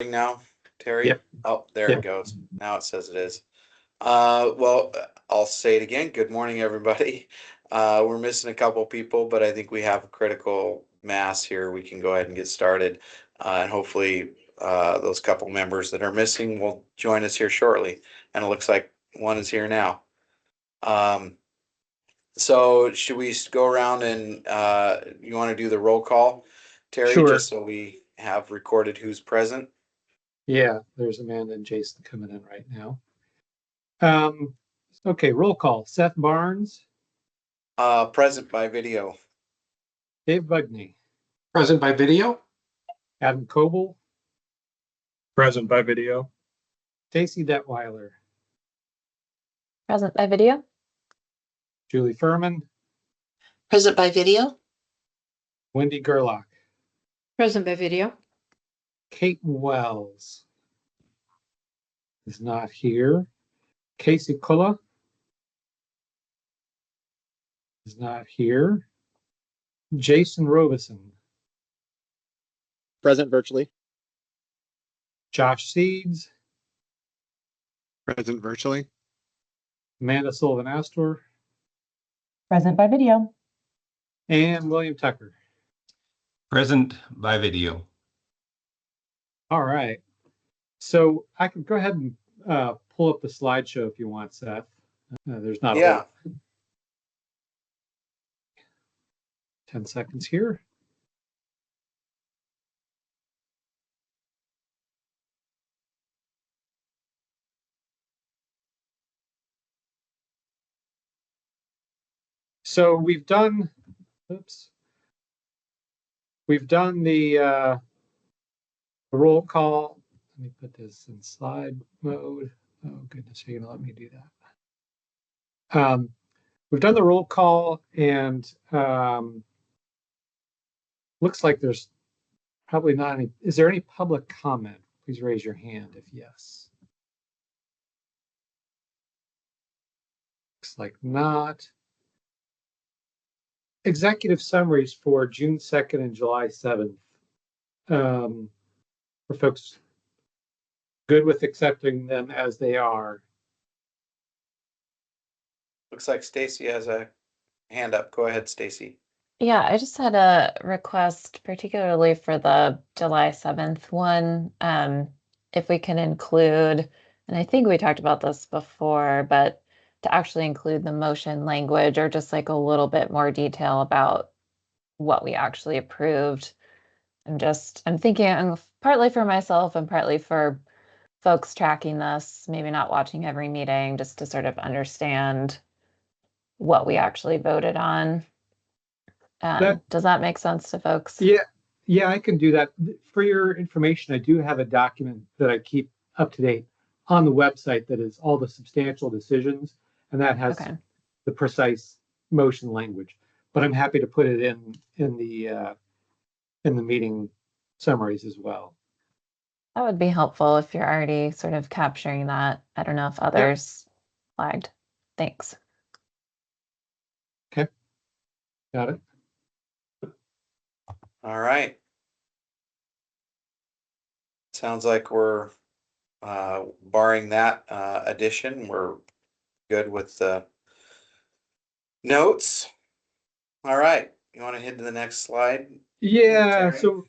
Now, Terry? Yep. Oh, there Yep. it goes. Now it says it is. I'll say it again. Good morning, everybody. We're missing a couple people, but I think we have a critical mass here. We can go ahead and get started. And hopefully, those couple members that are missing will join us here shortly. And it looks like one is here now. Um, so should we go around and you want to do the roll call, Terry, Sure. just so we have recorded who's present? Yeah, there's Amanda and Jason coming in right now. Okay, roll call. Seth Barnes, Present by video. Dave Bugney, Present by video. Adam Coble, Present by video. Stacy Detweiler, Present by video. Julie Furman, Present by video. Wendy Gerlach, Present by video. Kate Wells is not here. Casey Kulla is not here. Jason Robeson, Present virtually. Josh Seeds, Present virtually. Amanda Sullivan Astor, Present by video. and William Tucker. Present by video. All right. So I can go ahead and pull up the slideshow if you want, Seth. There's not a whole 10 seconds here. So we've done, we've done the roll call. Let me put this in slide mode. Oh goodness, you're gonna let me do that. We've done the roll call, and looks like there's probably not any. Is there any public comment? Please raise your hand if yes. Looks like not. Executive summaries for June 2nd and July 7th. For folks good with accepting them as they are. Looks like Stacy has a hand up. Go ahead, Stacy. Yeah, I just had a request, particularly for the July 7th one, if we can include, and I think we talked about this before, but to actually include the motion language or just like a little bit more detail about what we actually approved. I'm thinking partly for myself and partly for folks tracking this, maybe not watching every meeting, just to sort of understand what we actually voted on. Does that make sense to folks? Yeah, I can do that. For your information, I do have a document that I keep up to date on the website that is all the substantial decisions, and that has the precise motion language. But I'm happy to put it in the meeting summaries as well. That would be helpful if you're already sort of capturing that. I don't know if others flagged. Thanks. Okay. Got it. All right. Sounds like we're barring that addition. We're good with the notes. All right. You want to hit to the next slide? Yeah. So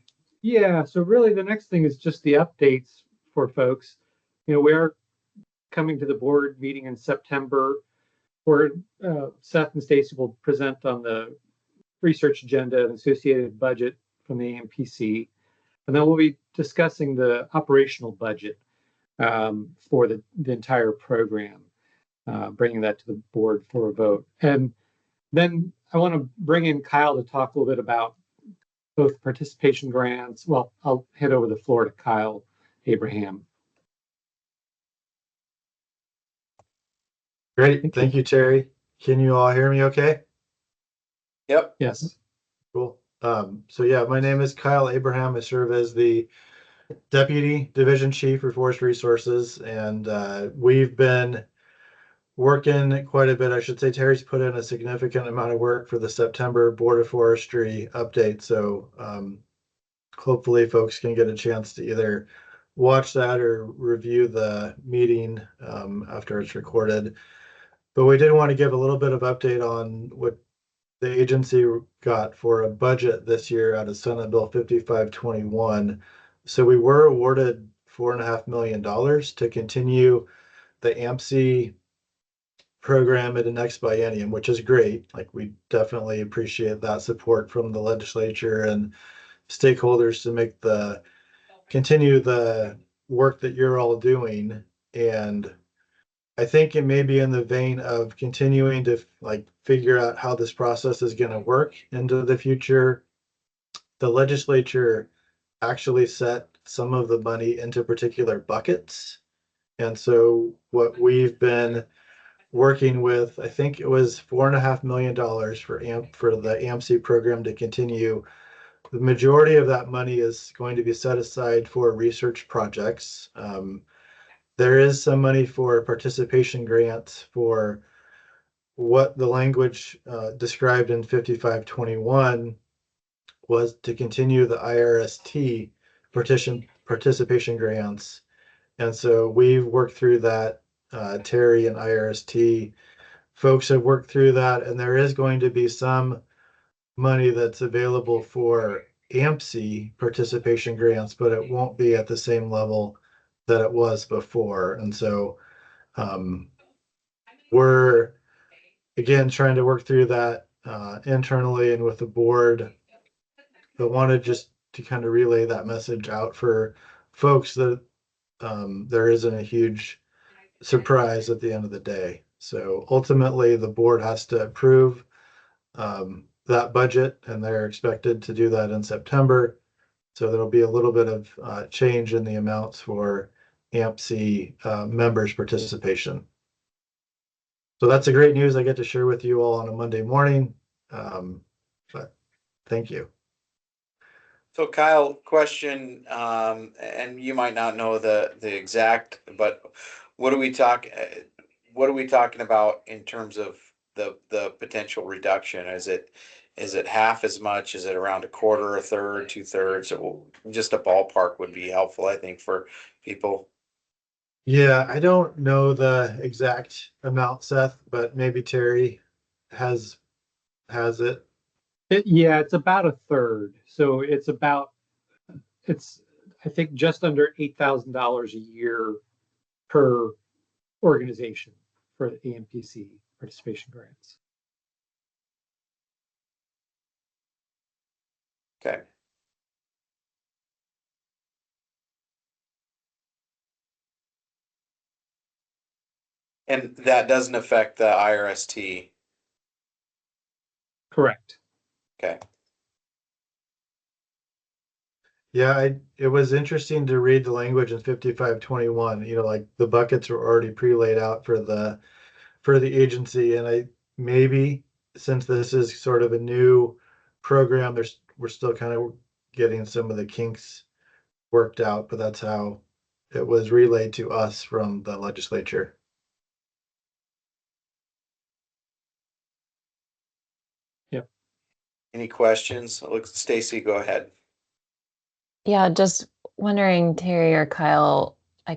really the next thing is just the updates for folks. You know, we're coming to the board meeting in September where Seth and Stacy will present on the research agenda and associated budget from the AMPC. And then we'll be discussing the operational budget for the entire program, bringing that to the board for a vote. And then I want to bring in Kyle to talk a little bit about both participation grants. Well, I'll head over the floor to Kyle Abraham. Great. Thank you, Terry. Can you all hear me okay? Yep. Yes. Cool. So yeah, my name is Kyle Abraham. I serve as the Deputy Division Chief for Forest Resources, and we've been working quite a bit. I should say Terry's put in a significant amount of work for the September Board of Forestry update. So hopefully folks can get a chance to either watch that or review the meeting after it's recorded. But we did want to give a little bit of update on what the agency got for a budget this year out of Senate Bill 5521. So we were awarded $4.5 million to continue the AMC program at the next biennium, which is great. Like, we definitely appreciate that support from the legislature and stakeholders to continue the work that you're all doing. And I think it may be in the vein of continuing to like figure out how this process is going to work into the future. The legislature actually set some of the money into particular buckets. And so what we've been working with, I think it was $4.5 million for the AMC program to continue. The majority of that money is going to be set aside for research projects. There is some money for participation grants for what the language described in 5521 was to continue the IRST participation grants. And so we've worked through that. Terry and IRST folks have worked through that, and there is going to be some money that's available for AMC participation grants, but it won't be at the same level that it was before. And so we're again trying to work through that internally and with the board, but wanted just to kind of relay that message out for folks that there isn't a huge surprise at the end of the day. So ultimately, the board has to approve that budget, and they're expected to do that in September. So there'll be a little bit of change in the amounts for AMC members' participation. So that's the great news I get to share with you all on a Monday morning. But thank you. So Kyle, question, and you might not know the exact, but what are we talking about in terms of the potential reduction? Is it half as much? Is it around a quarter, a third, 2/3? Just a ballpark would be helpful, I think, for people. Yeah, I don't know the exact amount, Seth, but maybe Terry has it. Yeah, it's about a third. So it's I think just under $8,000 a year per organization for the AMPC participation grants. Okay. And that doesn't affect the IRST. Correct. Okay. Yeah, it was interesting to read the language in 5521. Like the buckets were already pre-laid out for the agency, and I maybe since this is sort of a new program, we're still kind of getting some of the kinks worked out, but that's how it was relayed to us from the legislature. Yep. Any questions? Look, Stacy, go ahead. Yeah, just wondering, Terry or Kyle, I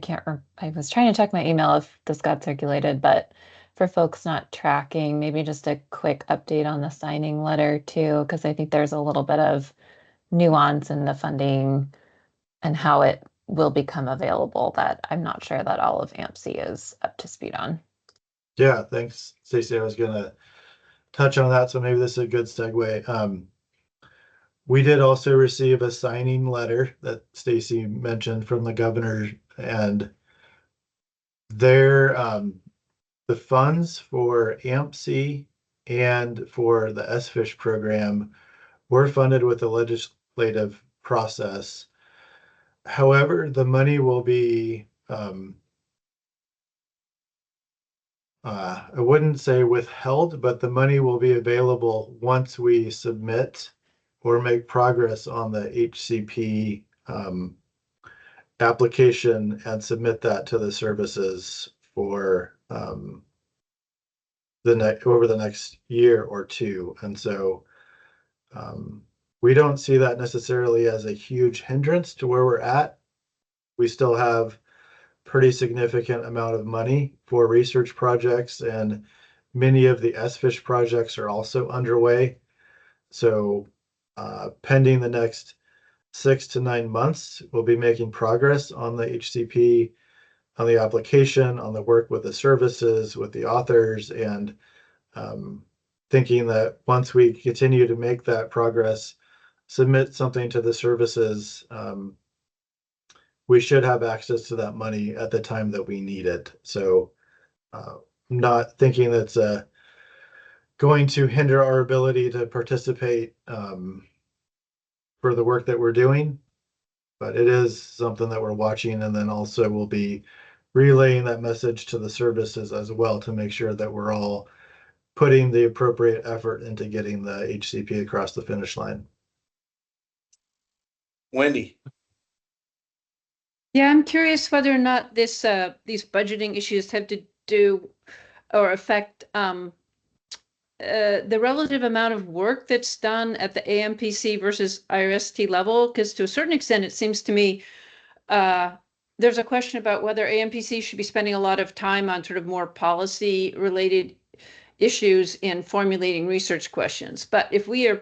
was trying to check my email if this got circulated, but for folks not tracking, maybe just a quick update on the signing letter too, because I think there's a little bit of nuance in the funding and how it will become available that I'm not sure that all of AMC is up to speed on. Yeah, thanks, Stacey. I was gonna touch on that, so maybe this is a good segue. We did also receive a signing letter that Stacy mentioned from the governor, and their the funds for AMC and for the SFISH program were funded with the legislative process. However, the money will be I wouldn't say withheld, but the money will be available once we submit or make progress on the HCP application and submit that to the services for over the next year or two. And so we don't see that necessarily as a huge hindrance to where we're at. we still have pretty significant amount of money for research projects, and many of the SFISH projects are also underway. So pending the next 6 to 9 months, we'll be making progress on the HCP, on the application, on the work with the services, with the authors, and thinking that once we continue to make that progress, submit something to the services, we should have access to that money at the time that we need it. So not thinking that's going to hinder our ability to participate for the work that we're doing, but it is something that we're watching, and then also we'll be relaying that message to the services as well to make sure that we're all putting the appropriate effort into getting the HCP across the finish line. Wendy. Yeah, I'm curious whether or not these budgeting issues have to do or affect the relative amount of work that's done at the AMPC versus IRST level, because to a certain extent, it seems to me there's a question about whether AMPC should be spending a lot of time on sort of more policy related issues in formulating research questions. But if we are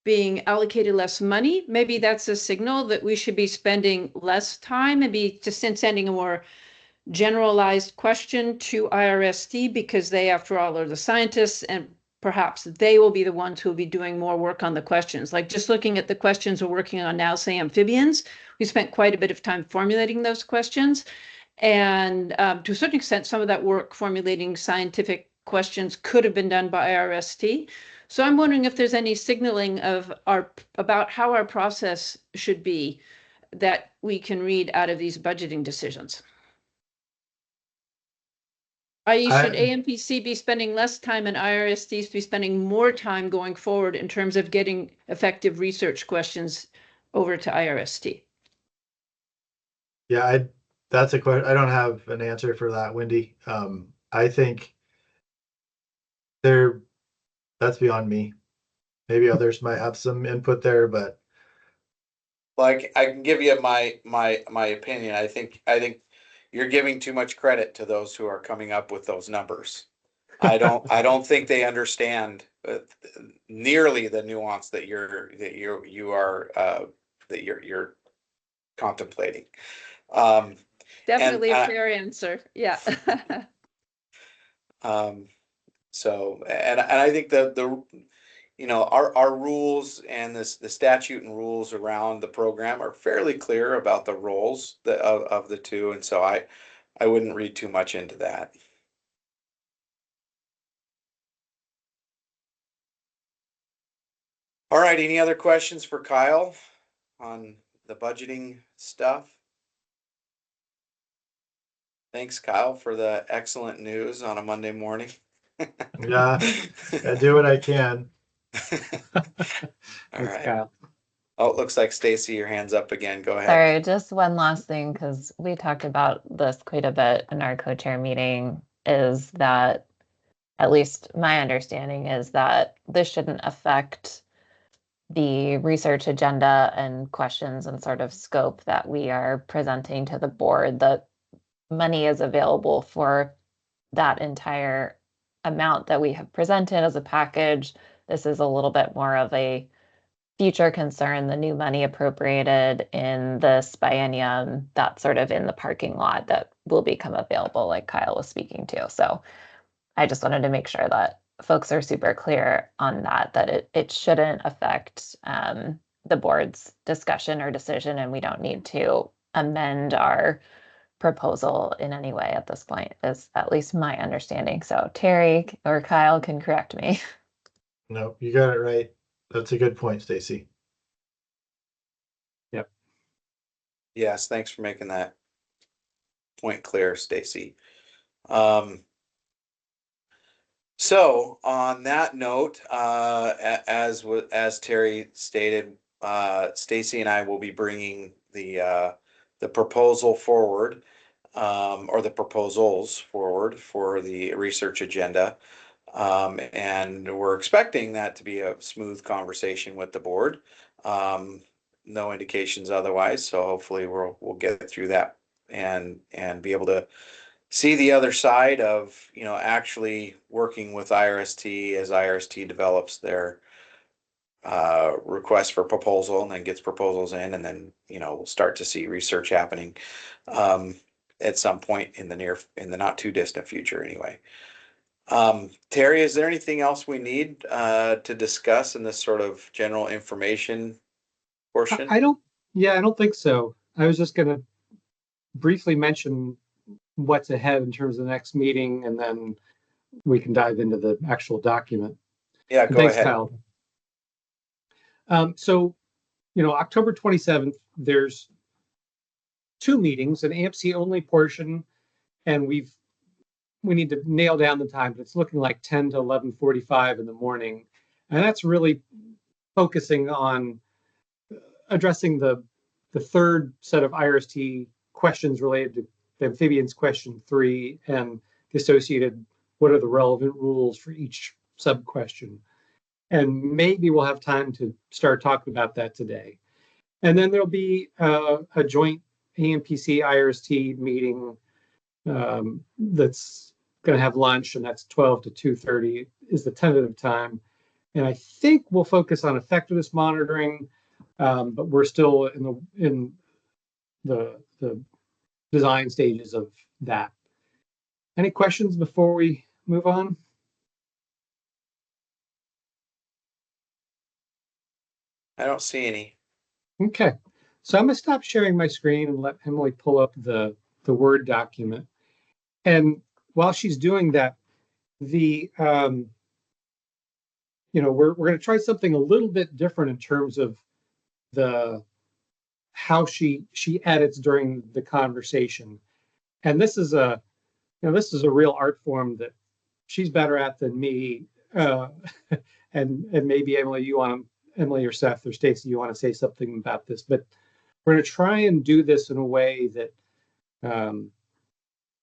being allocated less money, maybe that's a signal that we should be spending less time, maybe just sending a more generalized question to IRST, because they, after all, are the scientists, and perhaps they will be the ones who will be doing more work on the questions. Like just looking at the questions we're working on now, say amphibians, we spent quite a bit of time formulating those questions. And to a certain extent, some of that work formulating scientific questions could have been done by IRST. So I'm wondering if there's any signaling of about how our process should be that we can read out of these budgeting decisions. I.e., should AMPC be spending less time and IRSTs be spending more time going forward in terms of getting effective research questions over to IRST? Yeah, that's a question. I don't have an answer for that, Wendy. I think that's beyond me. Maybe others might have some input there, but Like I can give you my opinion. I think you're giving too much credit to those who are coming up with those numbers. I don't think they understand nearly the nuance that you're contemplating. Definitely a fair answer. Yeah. So and I think the our rules and the statute and rules around the program are fairly clear about the roles of the two, and so I wouldn't read too much into that. All right, any other questions for Kyle on the budgeting stuff? Thanks, Kyle, for the excellent news on a Monday morning. yeah, I do what I can. All Thanks, right. Kyle. Oh, it looks like Stacy, your hand's up again. Go ahead. Sorry, just one last thing, because we talked about this quite a bit in our co-chair meeting, is that at least my understanding is that this shouldn't affect the research agenda and questions and sort of scope that we are presenting to the board. That money is available for that entire amount that we have presented as a package. This is a little bit more of a future concern, the new money appropriated in this biennium, that's sort of in the parking lot that will become available, like Kyle was speaking to. So I just wanted to make sure that folks are super clear on that it shouldn't affect the board's discussion or decision, and we don't need to amend our proposal in any way at this point, is at least my understanding. So Terry or Kyle can correct me. No, you got it right. That's a good point, Stacy. Yep. Yes, thanks for making that point clear, Stacy. So on that note, as Terry stated, Stacy and I will be bringing the proposal forward, or the proposals forward for the research agenda. And we're expecting that to be a smooth conversation with the board. no indications otherwise. So hopefully we'll get through that and be able to see the other side of, actually working with IRST as IRST develops their request for proposal and then gets proposals in, and then, we'll start to see research happening at some point in the not too distant future anyway. Terry, is there anything else we need to discuss in this sort of general information portion? I don't think so. I was just going to briefly mention what's ahead in terms of the next meeting, and then we can dive into the actual document. Yeah, And go thanks, ahead. Kyle. So, October 27th, there's 2 meetings, an AMC only portion, and we need to nail down the time, but it's looking like 10 to 11:45 in the morning. And that's really focusing on addressing the third set of IRST questions related to the amphibians question 3 and the associated what are the relevant rules for each sub question. And maybe we'll have time to start talking about that today. And then there'll be a joint AMPC IRST meeting that's going to have lunch, and that's 12 to 2:30 is the tentative time. And I think we'll focus on effectiveness monitoring, but we're still in the design stages of that. Any questions before we move on? I don't see any. Okay, so I'm going to stop sharing my screen and let Emily pull up the Word document. And while she's doing that, we're going to try something a little bit different in terms of how she edits during the conversation. And this is a real art form that she's better at than me. And maybe Emily or Seth or Stacy, you want to say something about this, but we're going to try and do this in a way that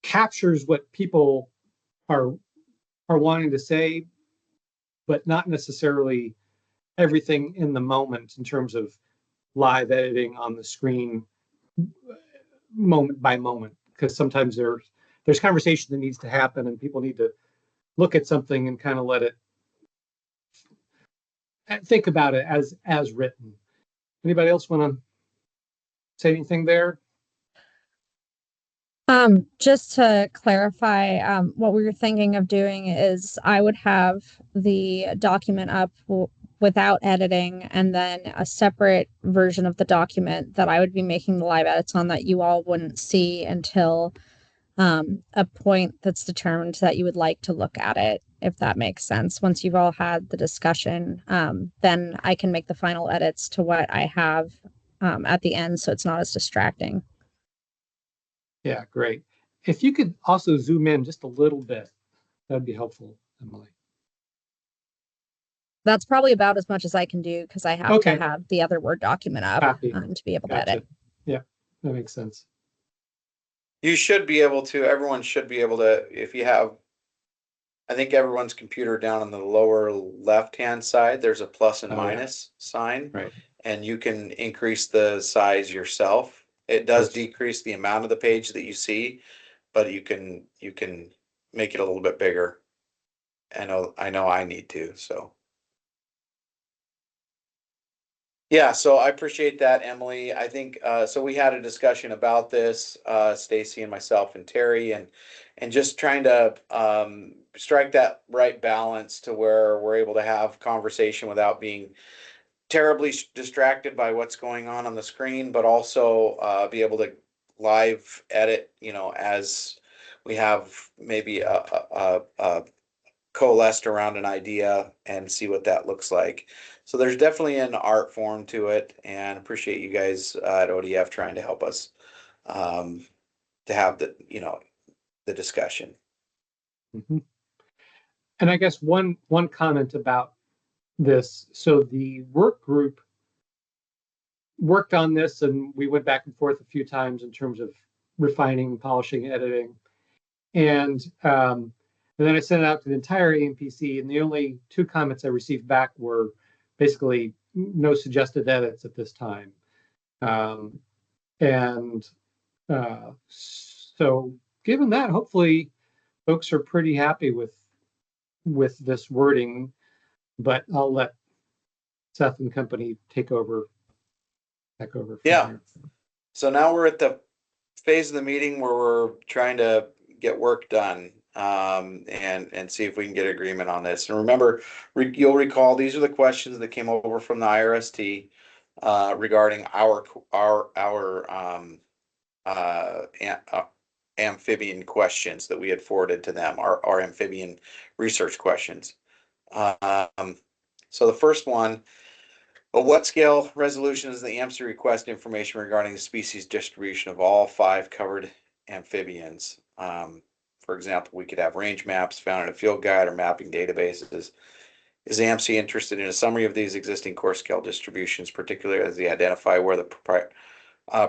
captures what people are wanting to say, but not necessarily everything in the moment in terms of live editing on the screen moment by moment, because sometimes there's conversation that needs to happen and people need to look at something and kind of let it think about it as written. Anybody else want to say anything there? Just to clarify, what we were thinking of doing is I would have the document up without editing, and then a separate version of the document that I would be making the live edits on that you all wouldn't see until a point that's determined that you would like to look at it, if that makes sense. Once you've all had the discussion, then I can make the final edits to what I have at the end, so it's not as distracting. Yeah, great. If you could also zoom in just a little bit, that'd be helpful, Emily. That's probably about as much as I can do because I have Okay. to have the other Word document up to be able to Gotcha. edit. Yeah, that makes sense. You should be able to, everyone should be able to, if you have, I think everyone's computer down on the lower left-hand side, there's a plus and minus sign. Right. And you can increase the size yourself. It does decrease the amount of the page that you see, but you can make it a little bit bigger. I know I need to, so. Yeah, so I appreciate that, Emily. I think so we had a discussion about this, Stacy and myself and Terry, and just trying to strike that right balance to where we're able to have conversation without being terribly distracted by what's going on the screen, but also be able to live edit, as we have maybe a coalesced around an idea and see what that looks like. So there's definitely an art form to it, and appreciate you guys at ODF trying to help us to have the discussion. Mm-hmm. And I guess one comment about this. So the work group worked on this, and we went back and forth a few times in terms of refining, polishing, editing, and then I sent it out to the entire AMPC, and the only 2 comments I received back were basically no suggested edits at this time. And so given that, hopefully folks are pretty happy with this wording, but I'll let Seth and company take over from Yeah. here. So now we're at the phase of the meeting where we're trying to get work done, and see if we can get agreement on this. And remember, you'll recall these are the questions that came over from the IRST regarding our amphibian questions that we had forwarded to them, our amphibian research questions. So the first one. At what scale resolution does the AMC request information regarding the species distribution of all 5 covered amphibians? For example, we could have range maps found in a field guide or mapping databases. Is AMC interested in a summary of these existing core scale distributions, particularly as they identify where the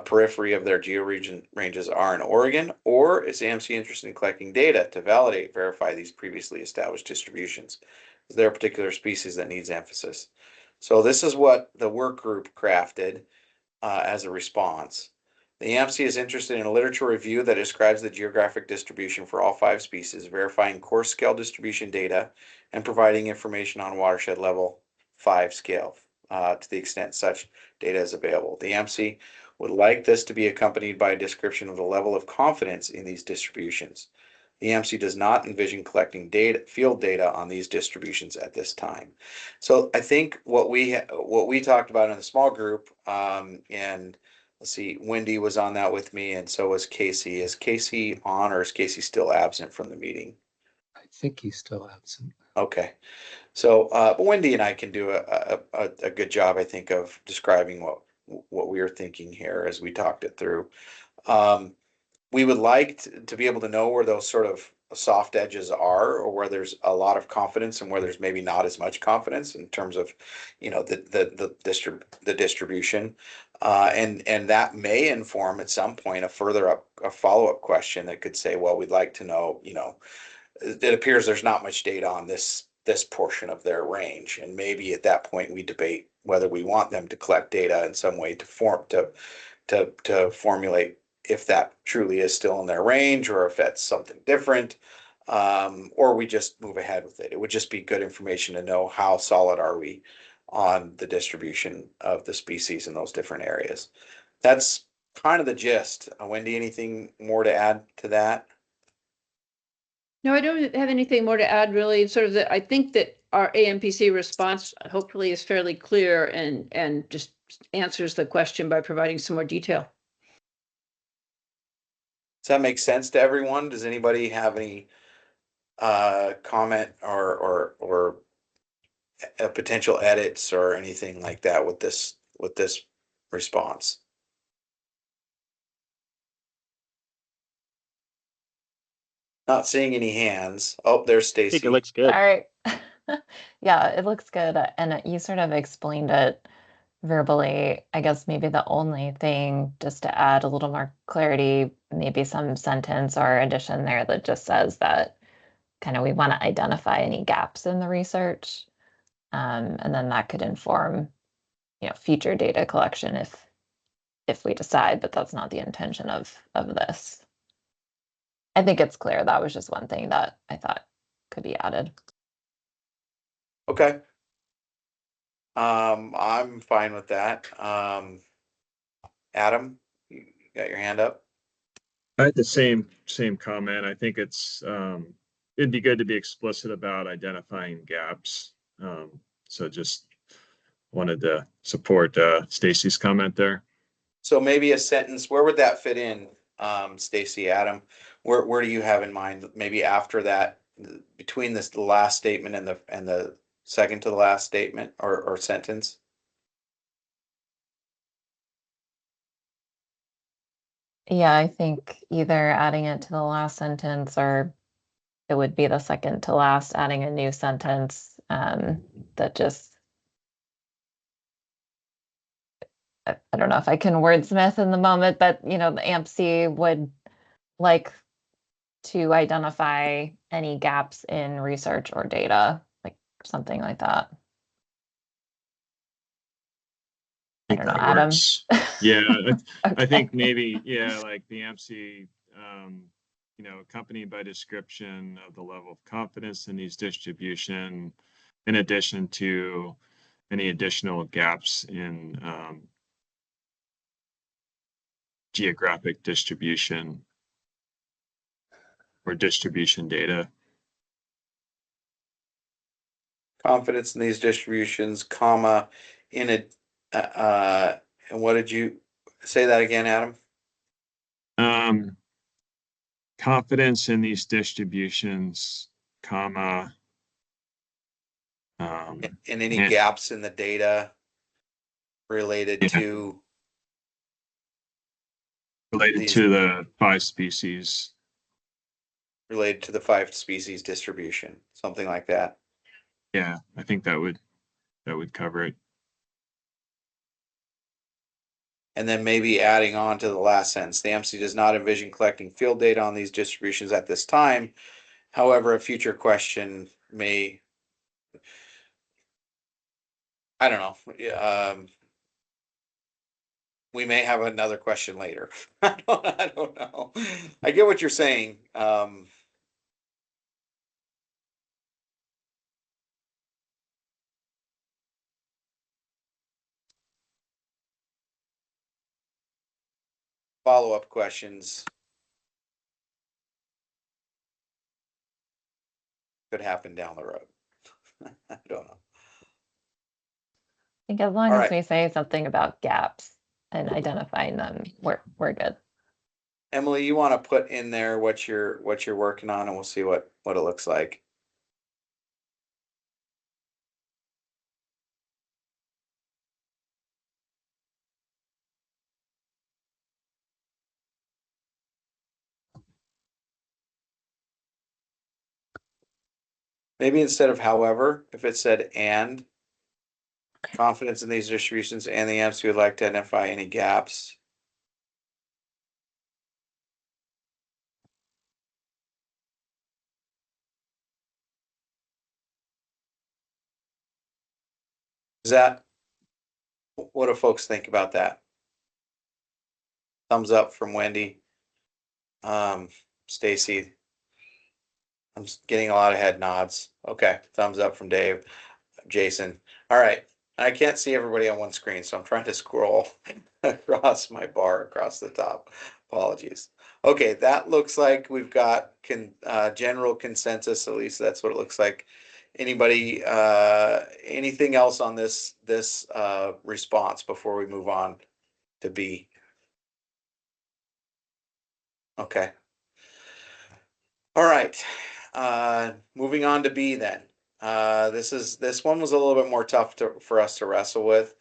periphery of their georegion ranges are in Oregon? Or is AMC interested in collecting data to verify these previously established distributions? Is there a particular species that needs emphasis? So this is what the work group crafted as a response. The AMC is interested in a literature review that describes the geographic distribution for all 5 species, verifying core scale distribution data, and providing information on watershed level 5 scale to the extent such data is available. The AMC would like this to be accompanied by a description of the level of confidence in these distributions. The AMC does not envision collecting field data on these distributions at this time. So I think what we talked about in the small group, and let's see, Wendy was on that with me, and so was Casey. Is Casey on, or is Casey still absent from the meeting? I think he's still absent. Okay. So, but Wendy and I can do a good job, I think, of describing what we were thinking here as we talked it through. We would like to be able to know where those sort of soft edges are, or where there's a lot of confidence and where there's maybe not as much confidence in terms of, the distribution. And that may inform at some point a follow-up question that could say, well, we'd like to know, it appears there's not much data on this portion of their range, and maybe at that point we debate whether we want them to collect data in some way to formulate if that truly is still in their range, or if that's something different, or we just move ahead with it. It would just be good information to know how solid are we on the distribution of the species in those different areas. That's kind of the gist. Wendy, anything more to add to that? No, I don't have anything more to add, really. Sort of I think that our AMPC response hopefully is fairly clear and just answers the question by providing some more detail. Does that make sense to everyone? Does anybody have any comment or potential edits or anything like that with this response? Not seeing any hands. Oh, there's I think Stacy. it looks good. All right. Yeah, it looks good. And you sort of explained it verbally. I guess maybe the only thing, just to add a little more clarity, maybe some sentence or addition there that just says that kind of we want to identify any gaps in the research. And then that could inform, future data collection if we decide, but that's not the intention of this. I think it's clear. That was just one thing that I thought could be added. Okay. I'm fine with that. Adam, you got your hand up? I had the same comment. I think it'd be good to be explicit about identifying gaps. So just wanted to support Stacy's comment there. So maybe a sentence, where would that fit in, Stacy, Adam? Where do you have in mind? Maybe after that, between the last statement and the second to the last statement or sentence? Yeah, I think either adding it to the last sentence, or it would be the second to last, adding a new sentence that just, I don't know if I can wordsmith in the moment, but the AMC would like to identify any gaps in research or data, like something like that. I don't know, that Adam. works. Yeah, I Okay. think maybe, yeah, like the AMC, accompanied by description of the level of confidence in these distribution, in addition to any additional gaps in geographic distribution or distribution data. Confidence in these distributions, comma, in it, and what did you say that again, Adam? Confidence in these distributions, comma, In any and- gaps in the data related Yeah. to related these, to the 5 species. related to the 5 species distribution, something like that. Yeah, I think that would cover it. And then maybe adding on to the last sentence, the MC does not envision collecting field data on these distributions at this time. However, a future question may, I don't know. We may have another question later. I don't know. I get what you're saying. Follow-up questions could happen down the road. I don't know. I think as long All as right. we say something about gaps and identifying them, we're good. Emily, you want to put in there what you're working on, and we'll see what it looks like. Maybe instead of however, if it said and, confidence in these distributions and the MC would like to identify any gaps. Is that, what do folks think about that? Thumbs up from Wendy. Stacy. I'm just getting a lot of head nods. Okay, thumbs up from Dave. Jason. All right. I can't see everybody on one screen, so I'm trying to scroll across my bar across the top. Apologies. Okay, that looks like we've got general consensus. At least that's what it looks like. Anybody, anything else on this response before we move on to B? Okay. All right. Moving on to B then. This one was a little bit more tough for us to wrestle with,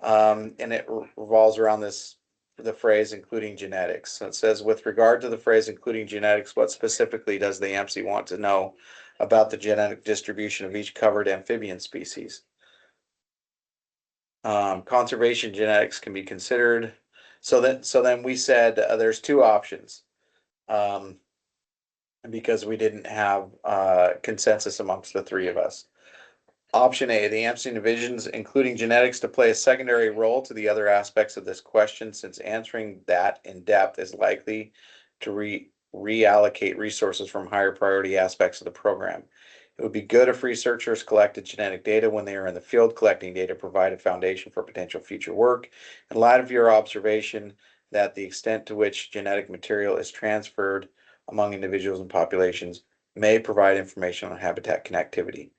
and it revolves around the phrase including genetics. So it says, with regard to the phrase including genetics, what specifically does the MC want to know about the genetic distribution of each covered amphibian species? Conservation genetics can be considered. So then we said there's two options. Because we didn't have consensus amongst the three of us. Option A, the AMC envisions including genetics to play a secondary role to the other aspects of this question, since answering that in depth is likely to reallocate resources from higher priority aspects of the program. It would be good if researchers collected genetic data when they are in the field. Collecting data provide a foundation for potential future work. In light of your observation that the extent to which genetic material is transferred among individuals and populations may provide information on habitat connectivity.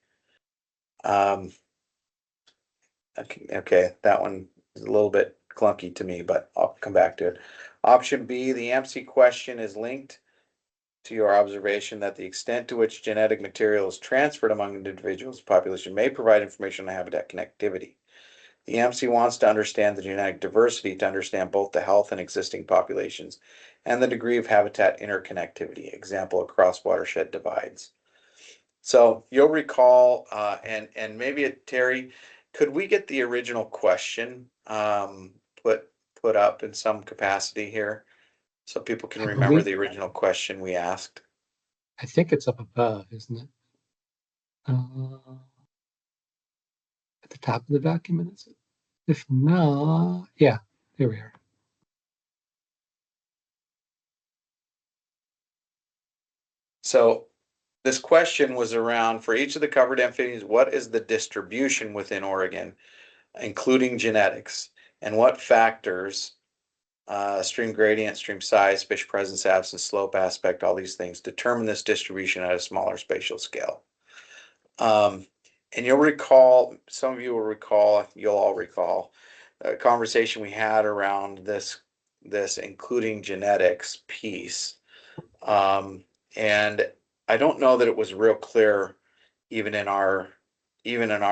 Okay, that one is a little bit clunky to me, but I'll come back to it. Option B, the AMC question is linked to your observation that the extent to which genetic material is transferred among individuals and population may provide information on habitat connectivity. The AMC wants to understand the genetic diversity to understand both the health and existing populations and the degree of habitat interconnectivity, example, across watershed divides. So you'll recall, and maybe Terry, could we get the original question put up in some capacity here so people can I remember believe- the original question we asked? I think it's up above, isn't it? At the top of the document, is it? If not, yeah, there we are. So this question was around for each of the covered amphibians, what is the distribution within Oregon, including genetics, and what factors, stream gradient, stream size, fish presence, absence, slope aspect, all these things determine this distribution at a smaller spatial scale. And you'll recall, some of you will recall, you'll all recall a conversation we had around this including genetics piece. And I don't know that it was real clear even in our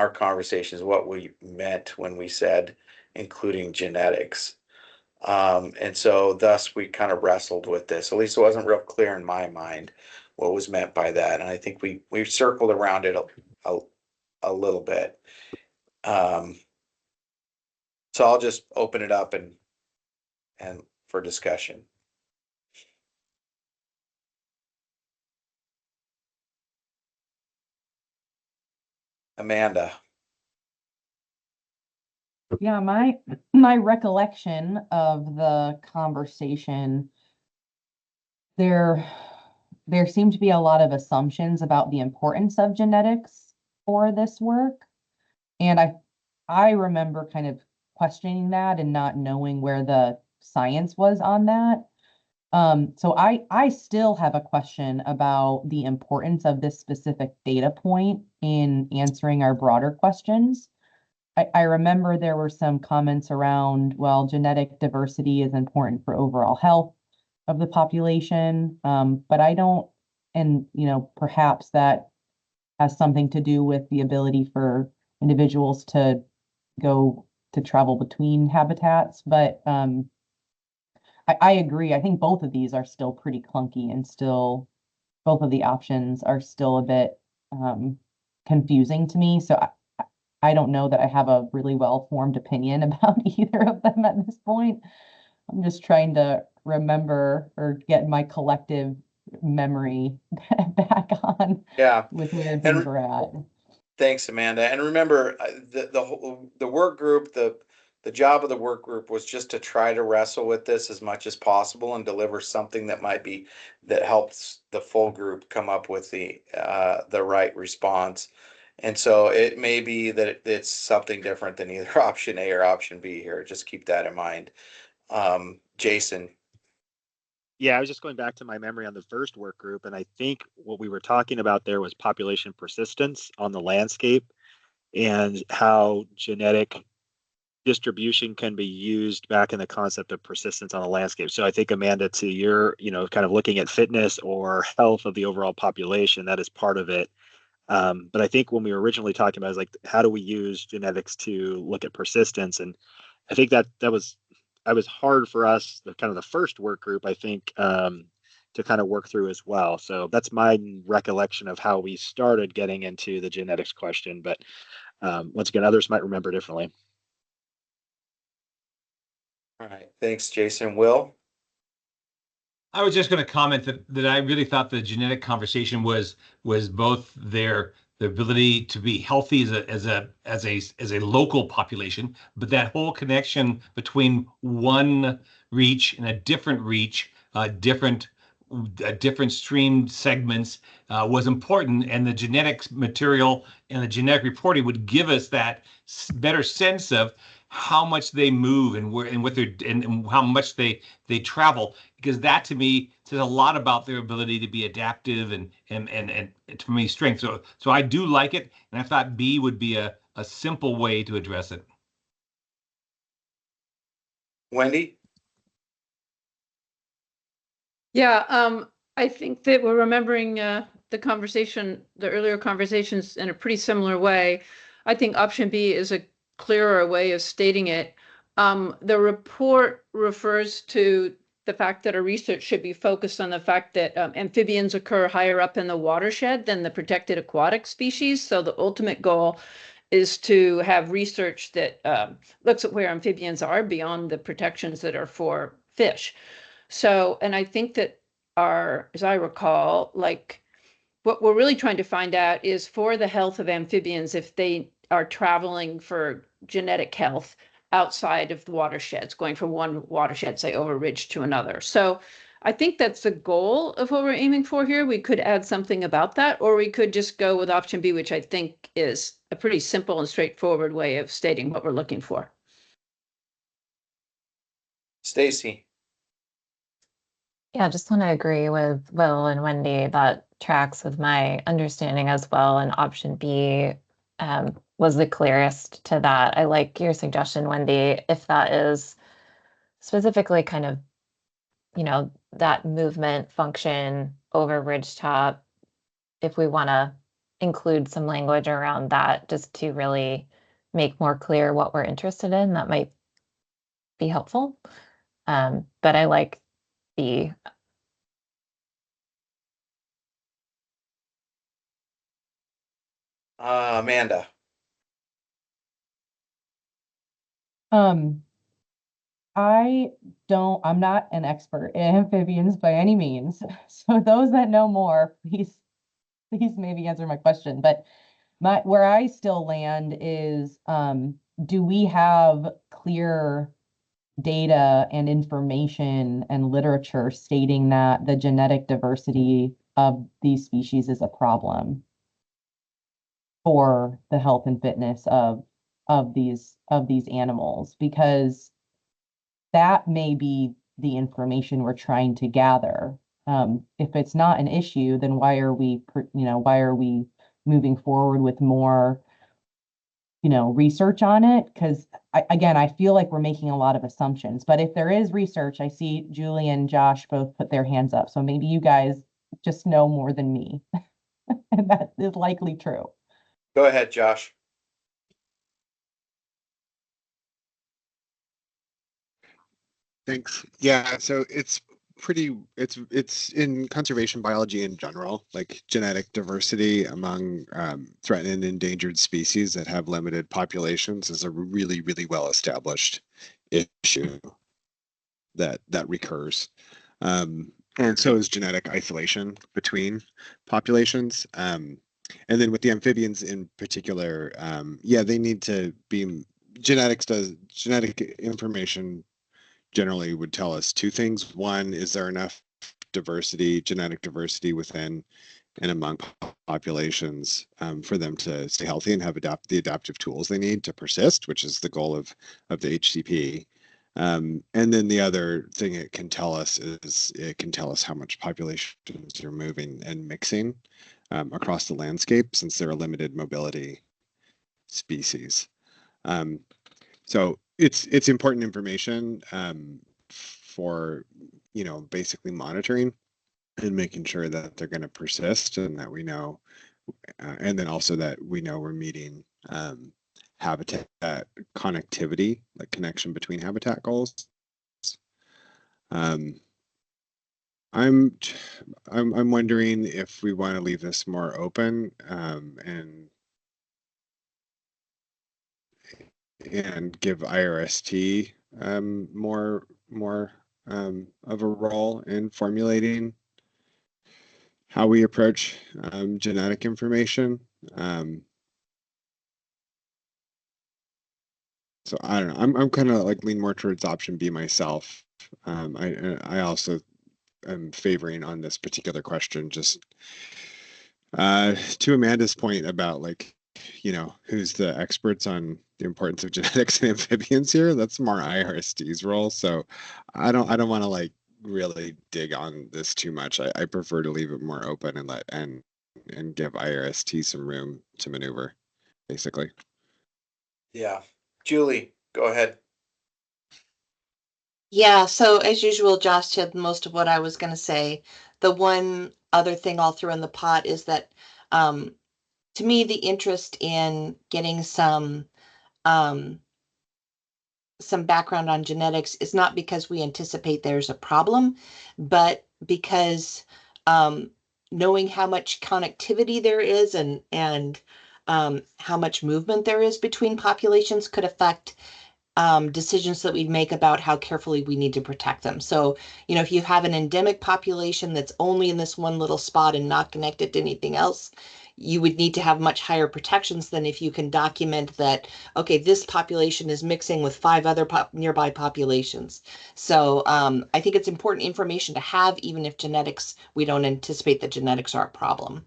conversations what we meant when we said including genetics. And so thus we kind of wrestled with this. At least it wasn't real clear in my mind what was meant by that. And I think we circled around it a little bit. So I'll just open it up and for discussion. Amanda. Yeah, my recollection of the conversation, there seemed to be a lot of assumptions about the importance of genetics for this work. And I remember kind of questioning that and not knowing where the science was on that. So I still have a question about the importance of this specific data point in answering our broader questions. I remember there were some comments around, well, genetic diversity is important for overall health of the population. But I don't, and perhaps that has something to do with the ability for individuals to go to travel between habitats. But I agree. I think both of these are still pretty clunky and still both of the options are still a bit confusing to me. So I don't know that I have a really well-formed opinion about either of them at this point. I'm just trying to remember or get my collective memory back on with where things are at. Thanks, Amanda. And remember, the work group, the job of the work group was just to try to wrestle with this as much as possible and deliver something that helps the full group come up with the right response. And so it may be that it's something different than either option A or option B here. Just keep that in mind. Jason. Yeah, I was just going back to my memory on the first work group, and I think what we were talking about there was population persistence on the landscape and how genetic distribution can be used back in the concept of persistence on the landscape. So I think, Amanda, to your, kind of looking at fitness or health of the overall population, that is part of it. But I think when we were originally talking about it, like, how do we use genetics to look at persistence? And I think that was hard for us, the kind of the first work group, I think, to kind of work through as well. So that's my recollection of how we started getting into the genetics question. But once again, others might remember differently. All right. Thanks, Jason. Will? I was just going to comment that I really thought the genetic conversation was both their ability to be healthy as a local population, but that whole connection between one reach and a different reach, different stream segments was important, and the genetics material and the genetic reporting would give us that better sense of how much they move and where and what they're and how much they travel, because that to me says a lot about their ability to be adaptive and to me strength. So I do like it, and I thought B would be a simple way to address it. Wendy? Yeah, I think that we're remembering the earlier conversations in a pretty similar way. I think option B is a clearer way of stating it. The report refers to the fact that our research should be focused on the fact that amphibians occur higher up in the watershed than the protected aquatic species. So the ultimate goal is to have research that looks at where amphibians are beyond the protections that are for fish. So, and I think that as I recall, like what we're really trying to find out is for the health of amphibians, if they are traveling for genetic health, outside of the watersheds, going from one watershed, say over ridge to another. So I think that's the goal of what we're aiming for here. We could add something about that, or we could just go with option B, which I think is a pretty simple and straightforward way of stating what we're looking for. Stacy. Yeah, just want to agree with Will and Wendy. That tracks with my understanding as well. And option B was the clearest to that. I like your suggestion, Wendy, if that is specifically kind of, that movement function over ridgetop, if we want to include some language around that just to really make more clear what we're interested in, that might be helpful. But I like B. Amanda. I'm not an expert in amphibians by any means. So those that know more, please maybe answer my question. But where I still land is, do we have clear data and information and literature stating that the genetic diversity of these species is a problem for the health and fitness of these animals? Because that may be the information we're trying to gather. If it's not an issue, then why are we moving forward with more, research on it? Because I feel like we're making a lot of assumptions. But if there is research, I see Julie and Josh both put their hands up. So maybe you guys just know more than me. And that is likely true. Go ahead, Josh. Thanks. Yeah, so it's in conservation biology in general, like genetic diversity among threatened and endangered species that have limited populations is a really, really well established issue that recurs. And so is genetic isolation between populations. And then with the amphibians in particular, yeah, they need to be genetic information generally would tell us two things. One, is there enough diversity, genetic diversity within and among populations for them to stay healthy and have the adaptive tools they need to persist, which is the goal of the HCP. And then the other thing it can tell us is it can tell us how much populations are moving and mixing across the landscape, since they're a limited mobility species. So it's important information for basically monitoring and making sure that they're going to persist, and that we know, and then also that we know we're meeting habitat connectivity, like connection between habitat goals. I'm wondering if we want to leave this more open and give IRST more of a role in formulating how we approach genetic information. So I don't know. I'm kind of like lean more towards option B myself. I also am favoring on this particular question. Just to Amanda's point about who's the experts on the importance of genetics and amphibians here. That's more IRST's role. So I don't want to really dig on this too much. I prefer to leave it more open and give IRST some room to maneuver, basically. Yeah. Julie, go ahead. Yeah, so as usual, Josh said most of what I was going to say. The one other thing I'll throw in the pot is that, to me, the interest in getting some background on genetics is not because we anticipate there's a problem, but because knowing how much connectivity there is and how much movement there is between populations could affect decisions that we make about how carefully we need to protect them. So, you know, if you have an endemic population that's only in this one little spot and not connected to anything else, you would need to have much higher protections than if you can document that, okay, this population is mixing with 5 other nearby populations. So I think it's important information to have, even if genetics, we don't anticipate that genetics are a problem.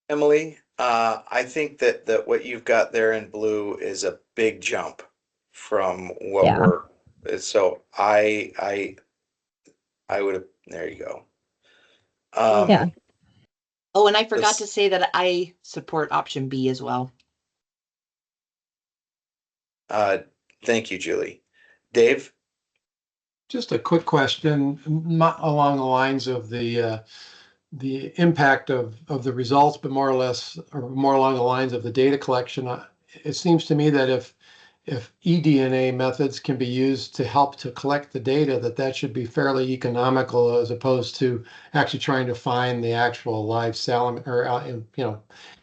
Emily, I think that what you've got there in blue is a big jump from what Yeah. so I would have, there you go. Yeah. Oh, and I forgot This- to say that I support option B as well. Thank you, Julie. Dave? Just a quick question, not along the lines of the impact of the results, but more or less, or more along the lines of the data collection. It seems to me that if eDNA methods can be used to help to collect the data, that should be fairly economical as opposed to actually trying to find the actual live salamander, or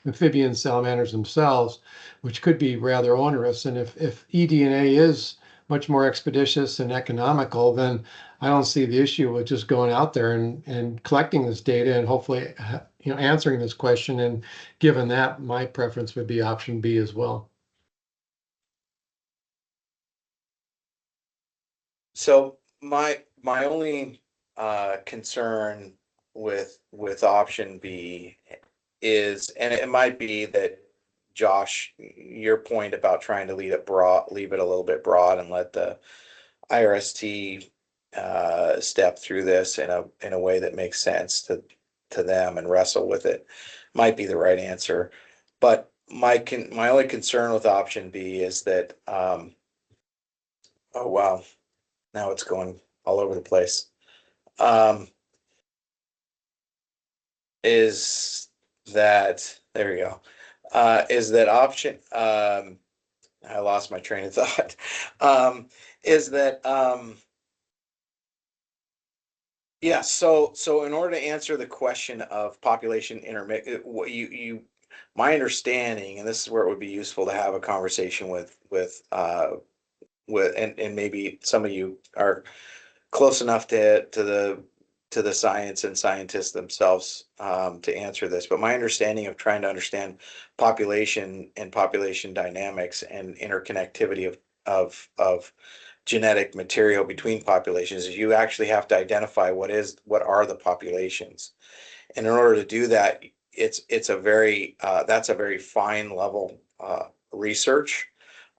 amphibian salamanders themselves, which could be rather onerous. And if eDNA is much more expeditious and economical, then I don't see the issue with just going out there and collecting this data and hopefully, answering this question. And given that, my preference would be option B as well. So my only concern with option B is, and it might be that Josh, your point about trying to leave it a little bit broad and let the IRST step through this in a way that makes sense to them and wrestle with it might be the right answer. But my only concern with option B is that oh wow, now it's going all over the place. Um, is that there we go? Is that option? I lost my train of thought. Is that yeah? So in order to answer the question of population intermix, what my understanding, and this is where it would be useful to have a conversation and maybe some of you are close enough to the science and scientists themselves to answer this. But my understanding of trying to understand population and population dynamics and interconnectivity of genetic material between populations is you actually have to identify what are the populations. And in order to do that, it's a very that's a very fine level research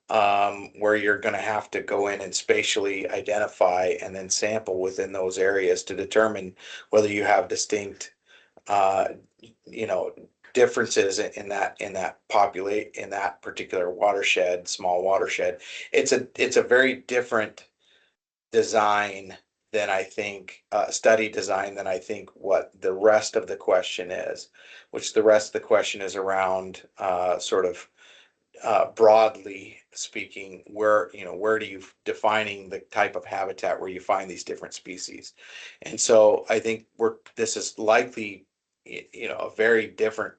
where you're going to have to go in and spatially identify and then sample within those areas to determine whether you have distinct, uh, you know, differences in that particular watershed, small watershed. It's a very different design than I think study design than I think what the rest of the question is, which the rest of the question is around sort of broadly speaking, where do you defining the type of habitat where you find these different species? And so I think this is likely, a very different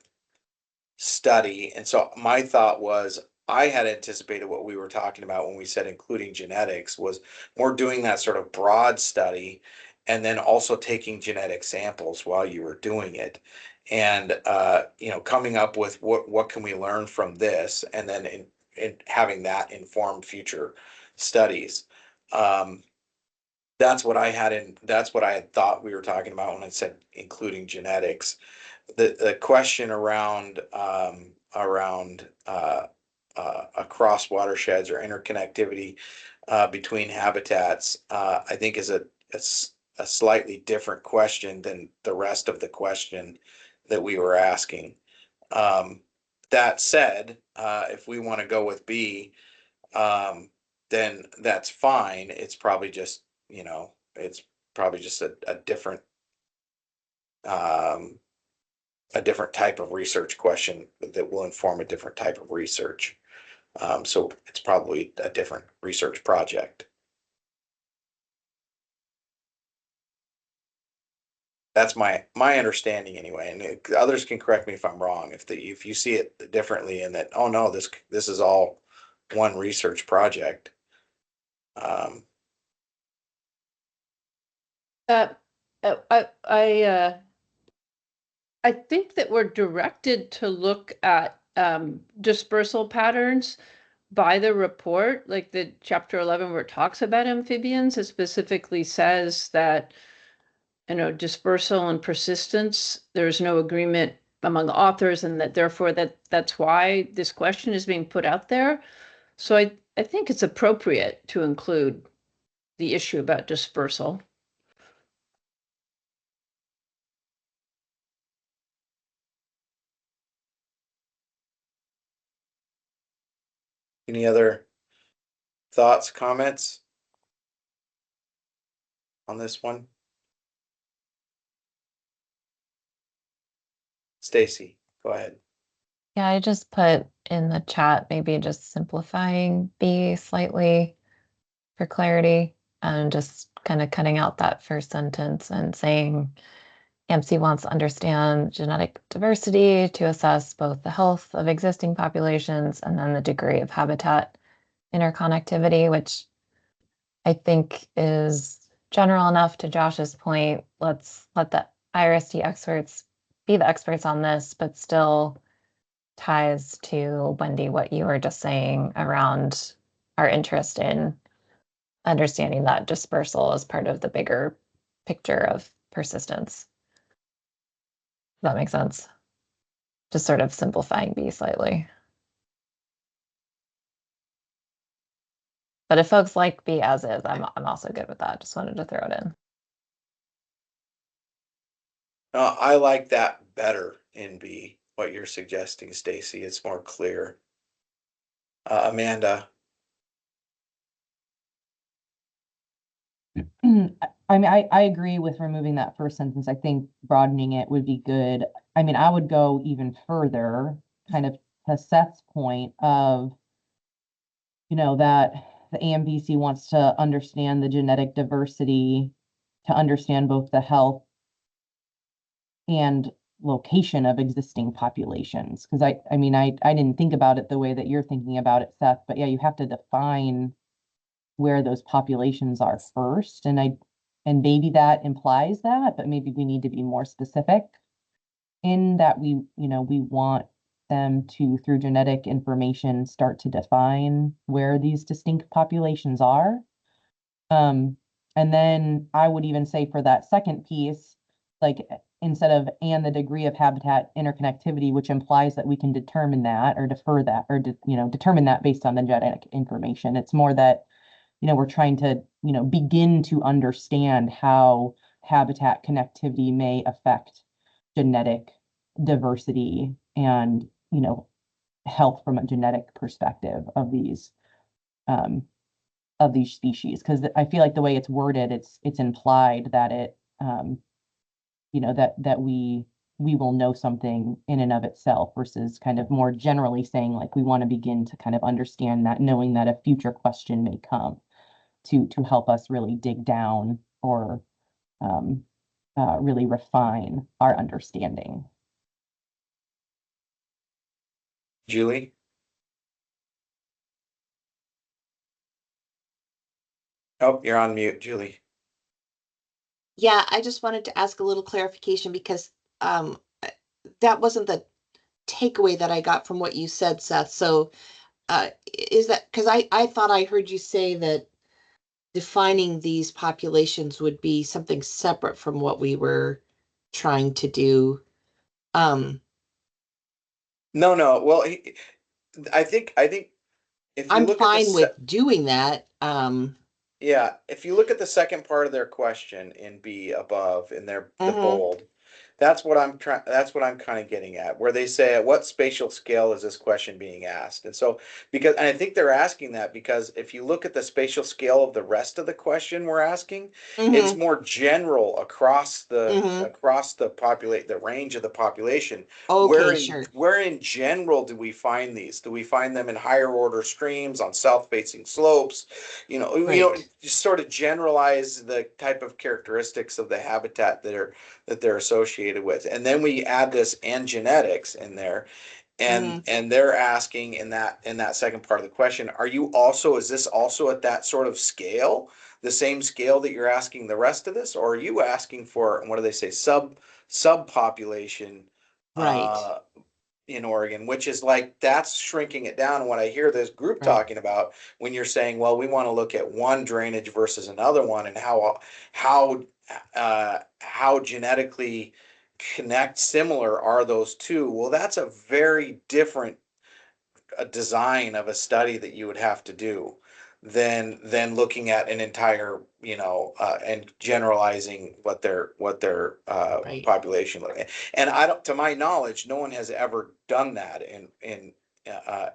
study. And so my thought was I had anticipated what we were talking about when we said including genetics was more doing that sort of broad study and then also taking genetic samples while you were doing it and coming up with what can we learn from this and then in having that inform future studies. That's what I had thought we were talking about when I said including genetics. The question around across watersheds or interconnectivity between habitats, I think is a slightly different question than the rest of the question that we were asking. That said, if we want to go with B, then that's fine. It's probably just, it's probably just um, a different type of research question that will inform a different type of research. So it's probably a different research project. That's my understanding anyway, and others can correct me if I'm wrong. If you see it differently, and that oh no, this is all one research project. Uh, I think that we're directed to look at dispersal patterns by the report, like the chapter 11 where it talks about amphibians. It specifically says that, dispersal and persistence, there's no agreement among authors, and that therefore that's why this question is being put out there. So I think it's appropriate to include the issue about dispersal. Any other thoughts, comments on this one? Stacy, go ahead. Yeah, I just put in the chat, maybe just simplifying B slightly for clarity and just kind of cutting out that first sentence and saying AMC wants to understand genetic diversity to assess both the health of existing populations and then the degree of habitat interconnectivity, which I think is general enough. To Josh's point. Let's let the IRST experts be the experts on this, but still ties to, Wendy, what you were just saying around our interest in understanding that dispersal as part of the bigger picture of persistence. Does that make sense? Just sort of simplifying B slightly. But if folks like B as is, I'm also good with that. Just wanted to throw it in. I like that better in B, what you're suggesting, Stacy. It's more clear. Amanda. I mean, I agree with removing that first sentence. I think broadening it would be good. I mean, I would go even further, kind of to Seth's point of, that the AMBC wants to understand the genetic diversity, to understand both the health and location of existing populations. Because I mean, I didn't think about it the way that you're thinking about it, Seth, but yeah, you have to define where those populations are first. And maybe that implies that, but maybe we need to be more specific in that we want them to, through genetic information, start to define where these distinct populations are. And then I would even say for that second piece, like instead of and the degree of habitat interconnectivity, which implies that we can determine that or defer that or determine that based on the genetic information. It's more that we're trying to, begin to understand how habitat connectivity may affect genetic diversity and, health from a genetic perspective of these species. Because I feel like the way it's worded, it's implied that it, that we will know something in and of itself versus kind of more generally saying like we want to begin to kind of understand that, knowing that a future question may come to help us really dig down or really refine our understanding. Julie? Oh, you're on mute, Julie. Yeah, I just wanted to ask a little clarification because that wasn't the takeaway that I got from what you said, Seth. So is that because I thought I heard you say that defining these populations would be something separate from what we were trying to do. No. Well, I think if you I'm look fine at with doing that. yeah, if you look at the second part of their question in B above in the bold, that's what I'm kind of getting at, where they say at what spatial scale is this question being asked? And so and I think they're asking that because if you look at the spatial scale of the rest of the question we're asking, it's more general across the the range of the population. Okay, Where in general do we find these? Do we find them in higher order streams on south-facing slopes? Just sort of generalize the type of characteristics of the habitat that they're associated with. And then we add this and genetics in there. And they're asking in that second part of the question, is this also at that sort of scale, the same scale that you're asking the rest of this, or are you asking for, what do they say, subpopulation Right. in Oregon, which is like, that's shrinking it down. And what I hear this group Right. talking about, when you're saying, well, we want to look at one drainage versus another one, and how genetically similar are those two? Well, that's a very different design of a study that you would have to do than looking at an entire, and generalizing what their Right. population look like. And I don't, to my knowledge, no one has ever done that in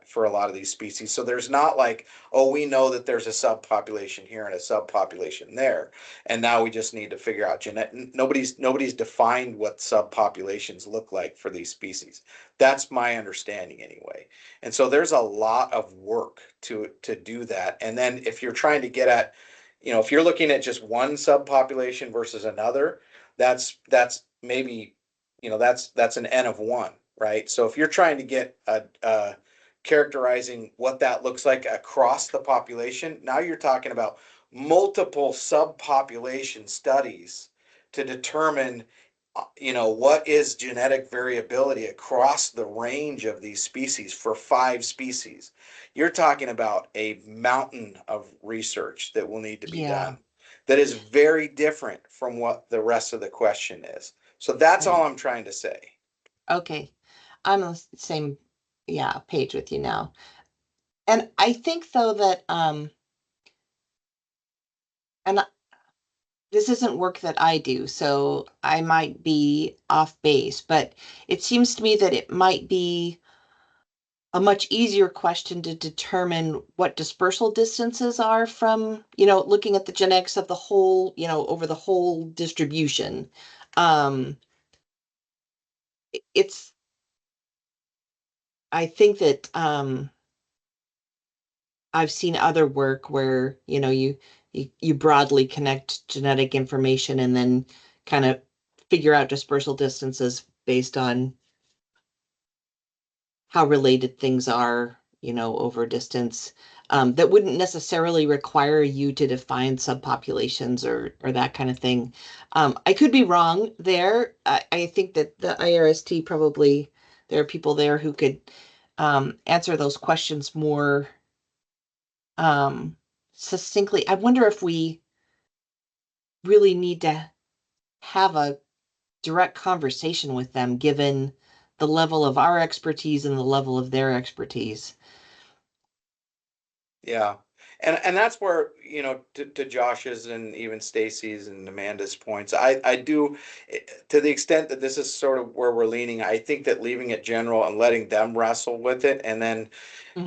for a lot of these species. So there's not like, oh, we know that there's a subpopulation here and a subpopulation there, and now we just need to figure out nobody's defined what subpopulations look like for these species. That's my understanding anyway. And so there's a lot of work to do that. And then if you're trying to get at, if you're looking at just one subpopulation versus another, that's maybe, that's an N of one, right? So if you're trying to get a characterizing what that looks like across the population, now you're talking about multiple subpopulation studies to determine, what is genetic variability across the range of these species for 5 species. You're talking about a mountain of research that will need to be Yeah. done that is very different from what the rest of the question is. So that's all Right. I'm trying to say. Okay. I'm on the same, page with you now. And I think though that and this isn't work that I do, so I might be off base, but it seems to me that it might be a much easier question to determine what dispersal distances are from, looking at the genetics of the whole, over the whole distribution. It's, I think that I've seen other work where, you broadly connect genetic information and then kind of figure out dispersal distances based on how related things are, over distance. That wouldn't necessarily require you to define subpopulations or that kind of thing. I could be wrong there. I think that the IRST probably, there are people there who could answer those questions more succinctly. I wonder if we really need to have a direct conversation with them, given the level of our expertise and the level of their expertise. Yeah. And that's where, to Josh's and even Stacy's and Amanda's points, I do, to the extent that this is sort of where we're leaning, I think that leaving it general and letting them wrestle with it and then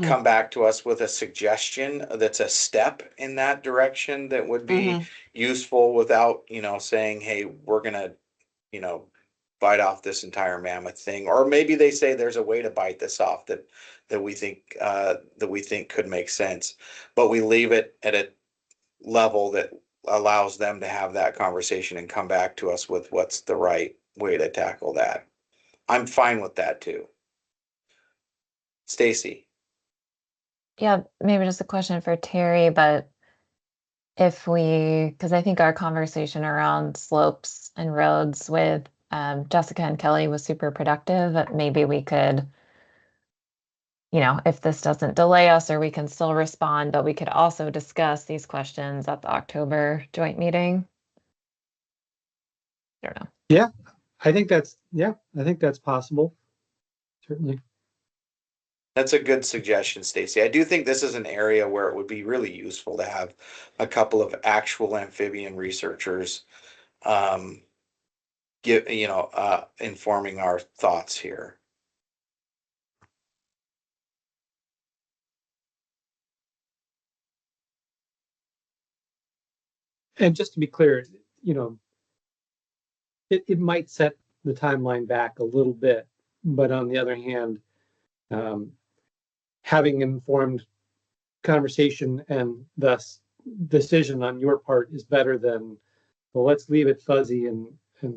come back to us with a suggestion that's a step in that direction that would be useful without, saying, hey, we're gonna, you know, bite off this entire mammoth thing. Or maybe they say there's a way to bite this off that we think could make sense. But we leave it at a level that allows them to have that conversation and come back to us with what's the right way to tackle that. I'm fine with that too. Stacy. Yeah, maybe just a question for Terry, but because I think our conversation around slopes and roads with Jessica and Kelly was super productive, but maybe we could, if this doesn't delay us, or we can still respond, but we could also discuss these questions at the October joint meeting. I don't know. Yeah, I think that's possible. Certainly. That's a good suggestion, Stacy. I do think this is an area where it would be really useful to have a couple of actual amphibian researchers informing our thoughts here. And just to be clear, it might set the timeline back a little bit, but on the other hand, having informed conversation and thus decision on your part is better than, well, let's leave it fuzzy and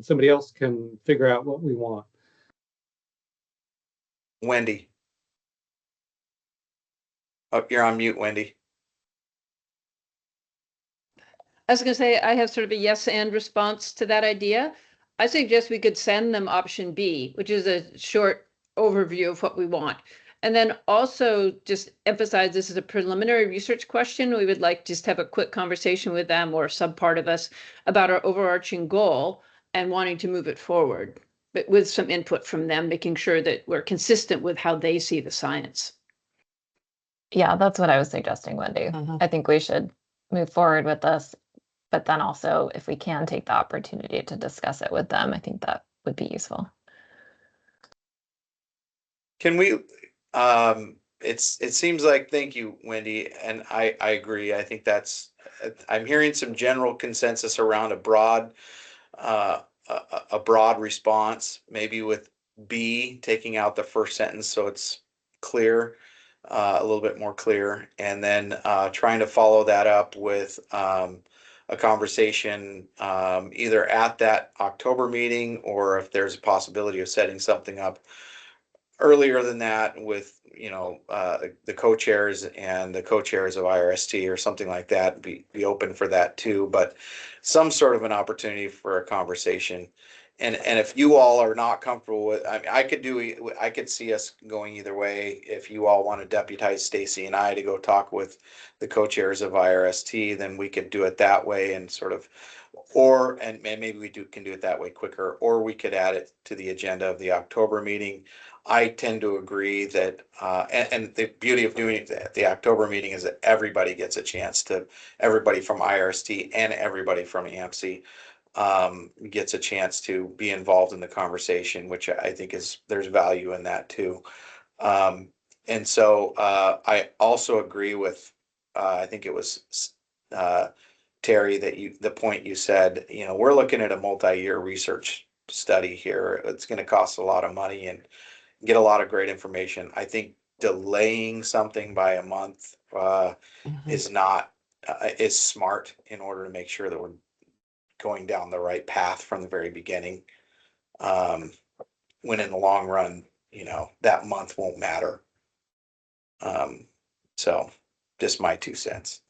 somebody else can figure out what we want. Wendy. Oh, you're on mute, Wendy. I was going to say, I have sort of a yes and response to that idea. I suggest we could send them option B, which is a short overview of what we want. And then also just emphasize this is a preliminary research question. We would like just have a quick conversation with them or some part of us about our overarching goal and wanting to move it forward, but with some input from them, making sure that we're consistent with how they see the science. Yeah, that's what I was suggesting, Wendy. I think we should move forward with this, but then also if we can take the opportunity to discuss it with them, I think that would be useful. Can we, it seems like, thank you, Wendy, and I agree. I think I'm hearing some general consensus around a broad, a broad response, maybe with B taking out the first sentence so it's clear, a little bit more clear, and then trying to follow that up with a conversation either at that October meeting, or if there's a possibility of setting something up earlier than that with, the co-chairs and the co-chairs of IRST or something like that, be open for that too, but some sort of an opportunity for a conversation. And if you all are not comfortable with, I mean, I could see us going either way. If you all want to deputize Stacy and I to go talk with the co-chairs of IRST, then we could do it that way and sort of, and maybe can do it that way quicker, or we could add it to the agenda of the October meeting. I tend to agree that, and the beauty of doing it at the October meeting is that everybody gets a chance to, everybody from IRST and everybody from AMC gets a chance to be involved in the conversation, which I think there's value in that too. And so I also agree with, I think it was Terry, the point you said, we're looking at a multi-year research study here. It's going to cost a lot of money and get a lot of great information. I think delaying something by a month is not is smart in order to make sure that we're going down the right path from the very beginning. When in the long run, that month won't matter. So just my 2 cents.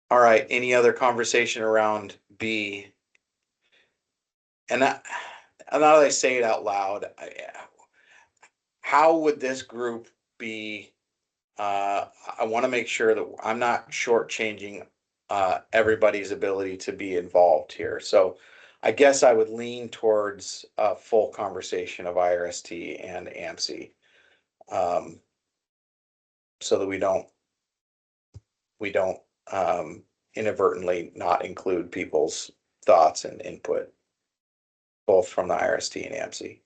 All right. Any other conversation around B? And now that I say it out loud, how would this group be? I want to make sure that I'm not shortchanging everybody's ability to be involved here. So I guess I would lean towards a full conversation of IRST and AMC, so that we don't inadvertently not include people's thoughts and input, both from the IRST and AMC.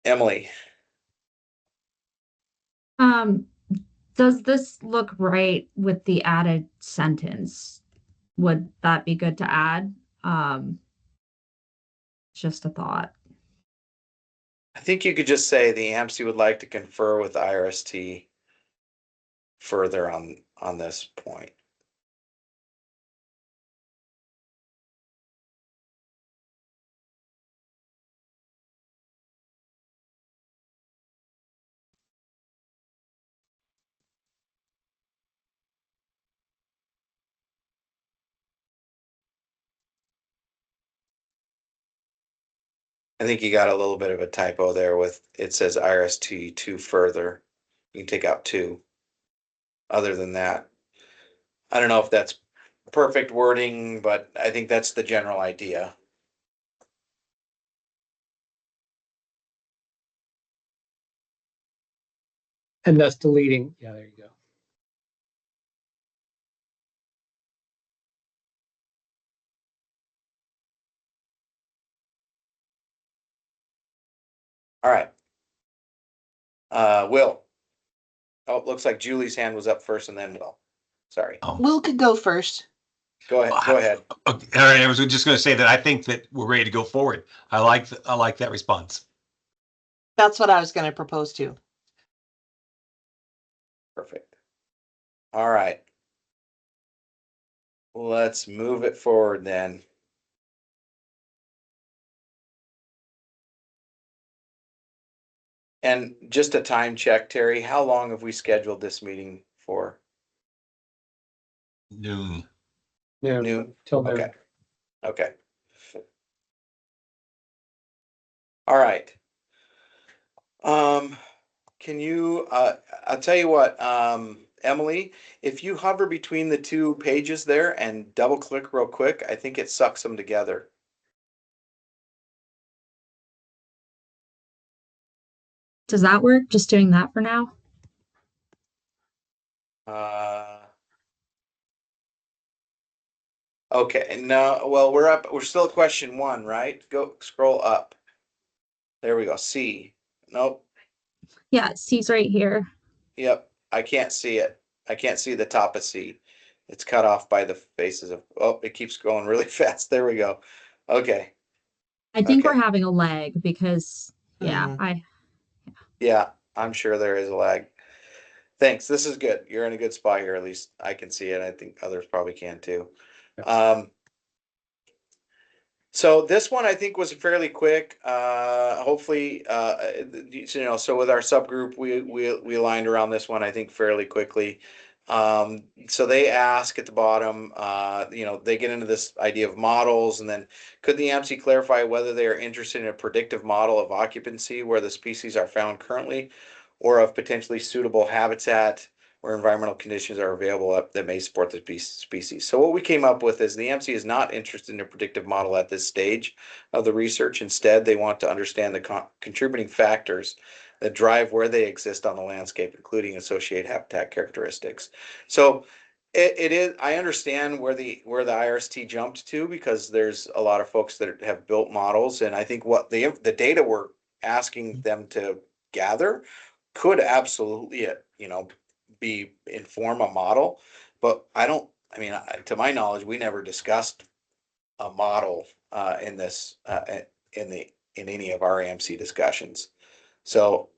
Emily. Does this look right with the added sentence? Would that be good to add? Just a thought. I think you could just say the AMC would like to confer with IRST further on this point. I think you got a little bit of a typo there with, it says IRST to further. You can take out two. Other than that, I don't know if that's perfect wording, but I think that's the general idea. And thus deleting. Yeah, there you go. All right. Will. Oh, it looks like Julie's hand was up first and then Will. Sorry. Will could go first. Go ahead. Go ahead. Okay, all right. I was just going to say that I think that we're ready to go forward. I like that response. That's what I was going to propose to. Perfect. All right. Let's move it forward then. And just a time check, Terry, how long have we scheduled this meeting for? Noon. Yeah, Noon? till noon. Okay. Okay. All right. Can you, I'll tell you what, Emily, if you hover between the two pages there and double click real quick, I think it sucks them together. Does that work? Just doing that for now? Okay, no, well, we're still at question 1, right? Go scroll up. There we go. C. Nope. Yeah, C's right here. Yep. I can't see it. I can't see the top of C. It's cut off by the faces of, oh, it keeps going really fast. There we go. Okay. I think we're Okay. having a lag because, yeah, Mhm. Yeah, I'm sure there is a lag. Thanks. This is good. You're in a good spot here. At least I can see it. I think others probably can too. So this one I think was fairly quick. Hopefully, so with our subgroup, we aligned around this one I think fairly quickly. So they ask at the bottom, they get into this idea of models, and then could the AMC clarify whether they are interested in a predictive model of occupancy where the species are found currently, or of potentially suitable habitat where environmental conditions are available that may support the species. So what we came up with is the MC is not interested in a predictive model at this stage of the research. Instead, they want to understand the contributing factors that drive where they exist on the landscape, including associated habitat characteristics. So it is, I understand where the IRST jumped to, because there's a lot of folks that have built models, and I think what the data we're asking them to gather could absolutely, inform a model, but I mean, to my knowledge, we never discussed a model in this in any of our AMC discussions. So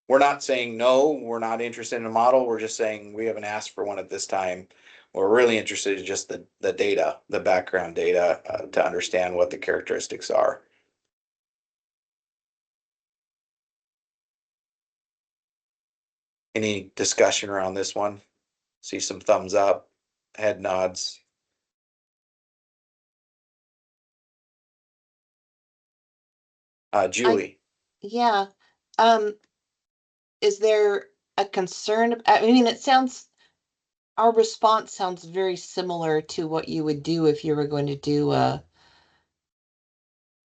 we're not saying no, we're not interested in a model. We're just saying we haven't asked for one at this time. We're really interested in just the data, the background data, to understand what the characteristics are. Any discussion around this one? See some thumbs up, head nods. Julie. Yeah. Um, is there a concern? I mean, our response sounds very similar to what you would do if you were going to do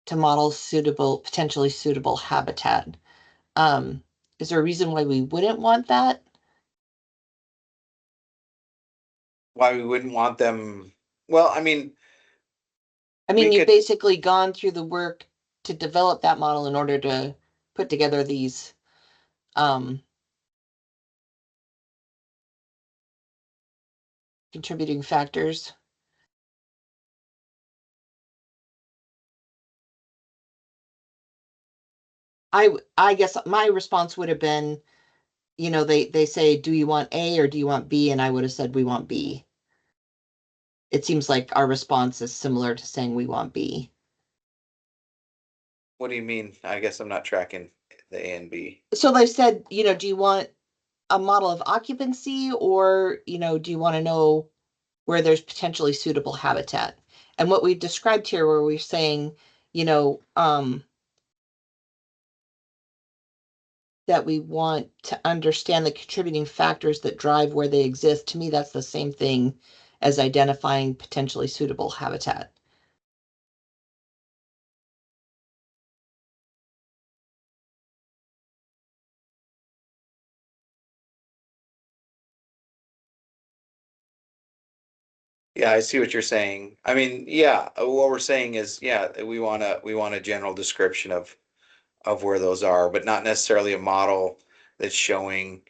to model potentially suitable habitat. Is there a reason why we wouldn't want that? Why we wouldn't want them? Well, I mean, You've basically gone through the work to develop that model in order to put together these contributing factors. I guess my response would have been, they say, do you want A or do you want B? And I would have said we want B. It seems like our response is similar to saying we want B. What do you mean? I guess I'm not tracking the A and B. So they said, do you want a model of occupancy, or, do you want to know where there's potentially suitable habitat? And what we described here, where we're saying, that we want to understand the contributing factors that drive where they exist, to me, that's the same thing as identifying potentially suitable habitat. Yeah, I see what you're saying. I mean, yeah, what we're saying is, yeah, we want a general description of where those are, but not necessarily a model that's showing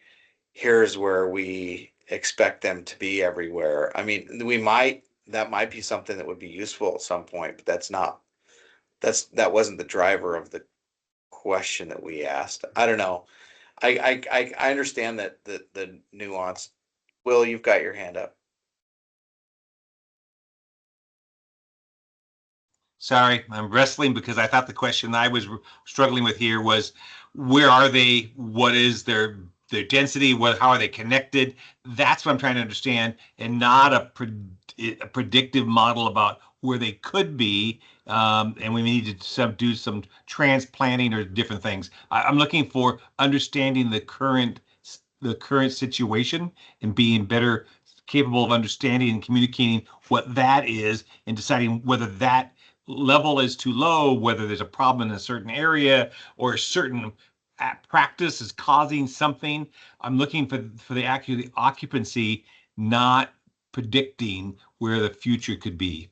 here's where we expect them to be everywhere. I mean, that might be something that would be useful at some point, but that wasn't the driver of the question that we asked. I don't know. I understand that the nuance. Will, you've got your hand up. Sorry, I'm wrestling because I thought the question I was struggling with here was where are they? What is their density? How are they connected? That's what I'm trying to understand, and not a predictive model about where they could be. And we need to do some transplanting or different things. I'm looking for understanding the current situation and being better capable of understanding and communicating what that is and deciding whether that level is too low, whether there's a problem in a certain area or a certain practice is causing something. I'm looking for the occupancy, not predicting where the future could be.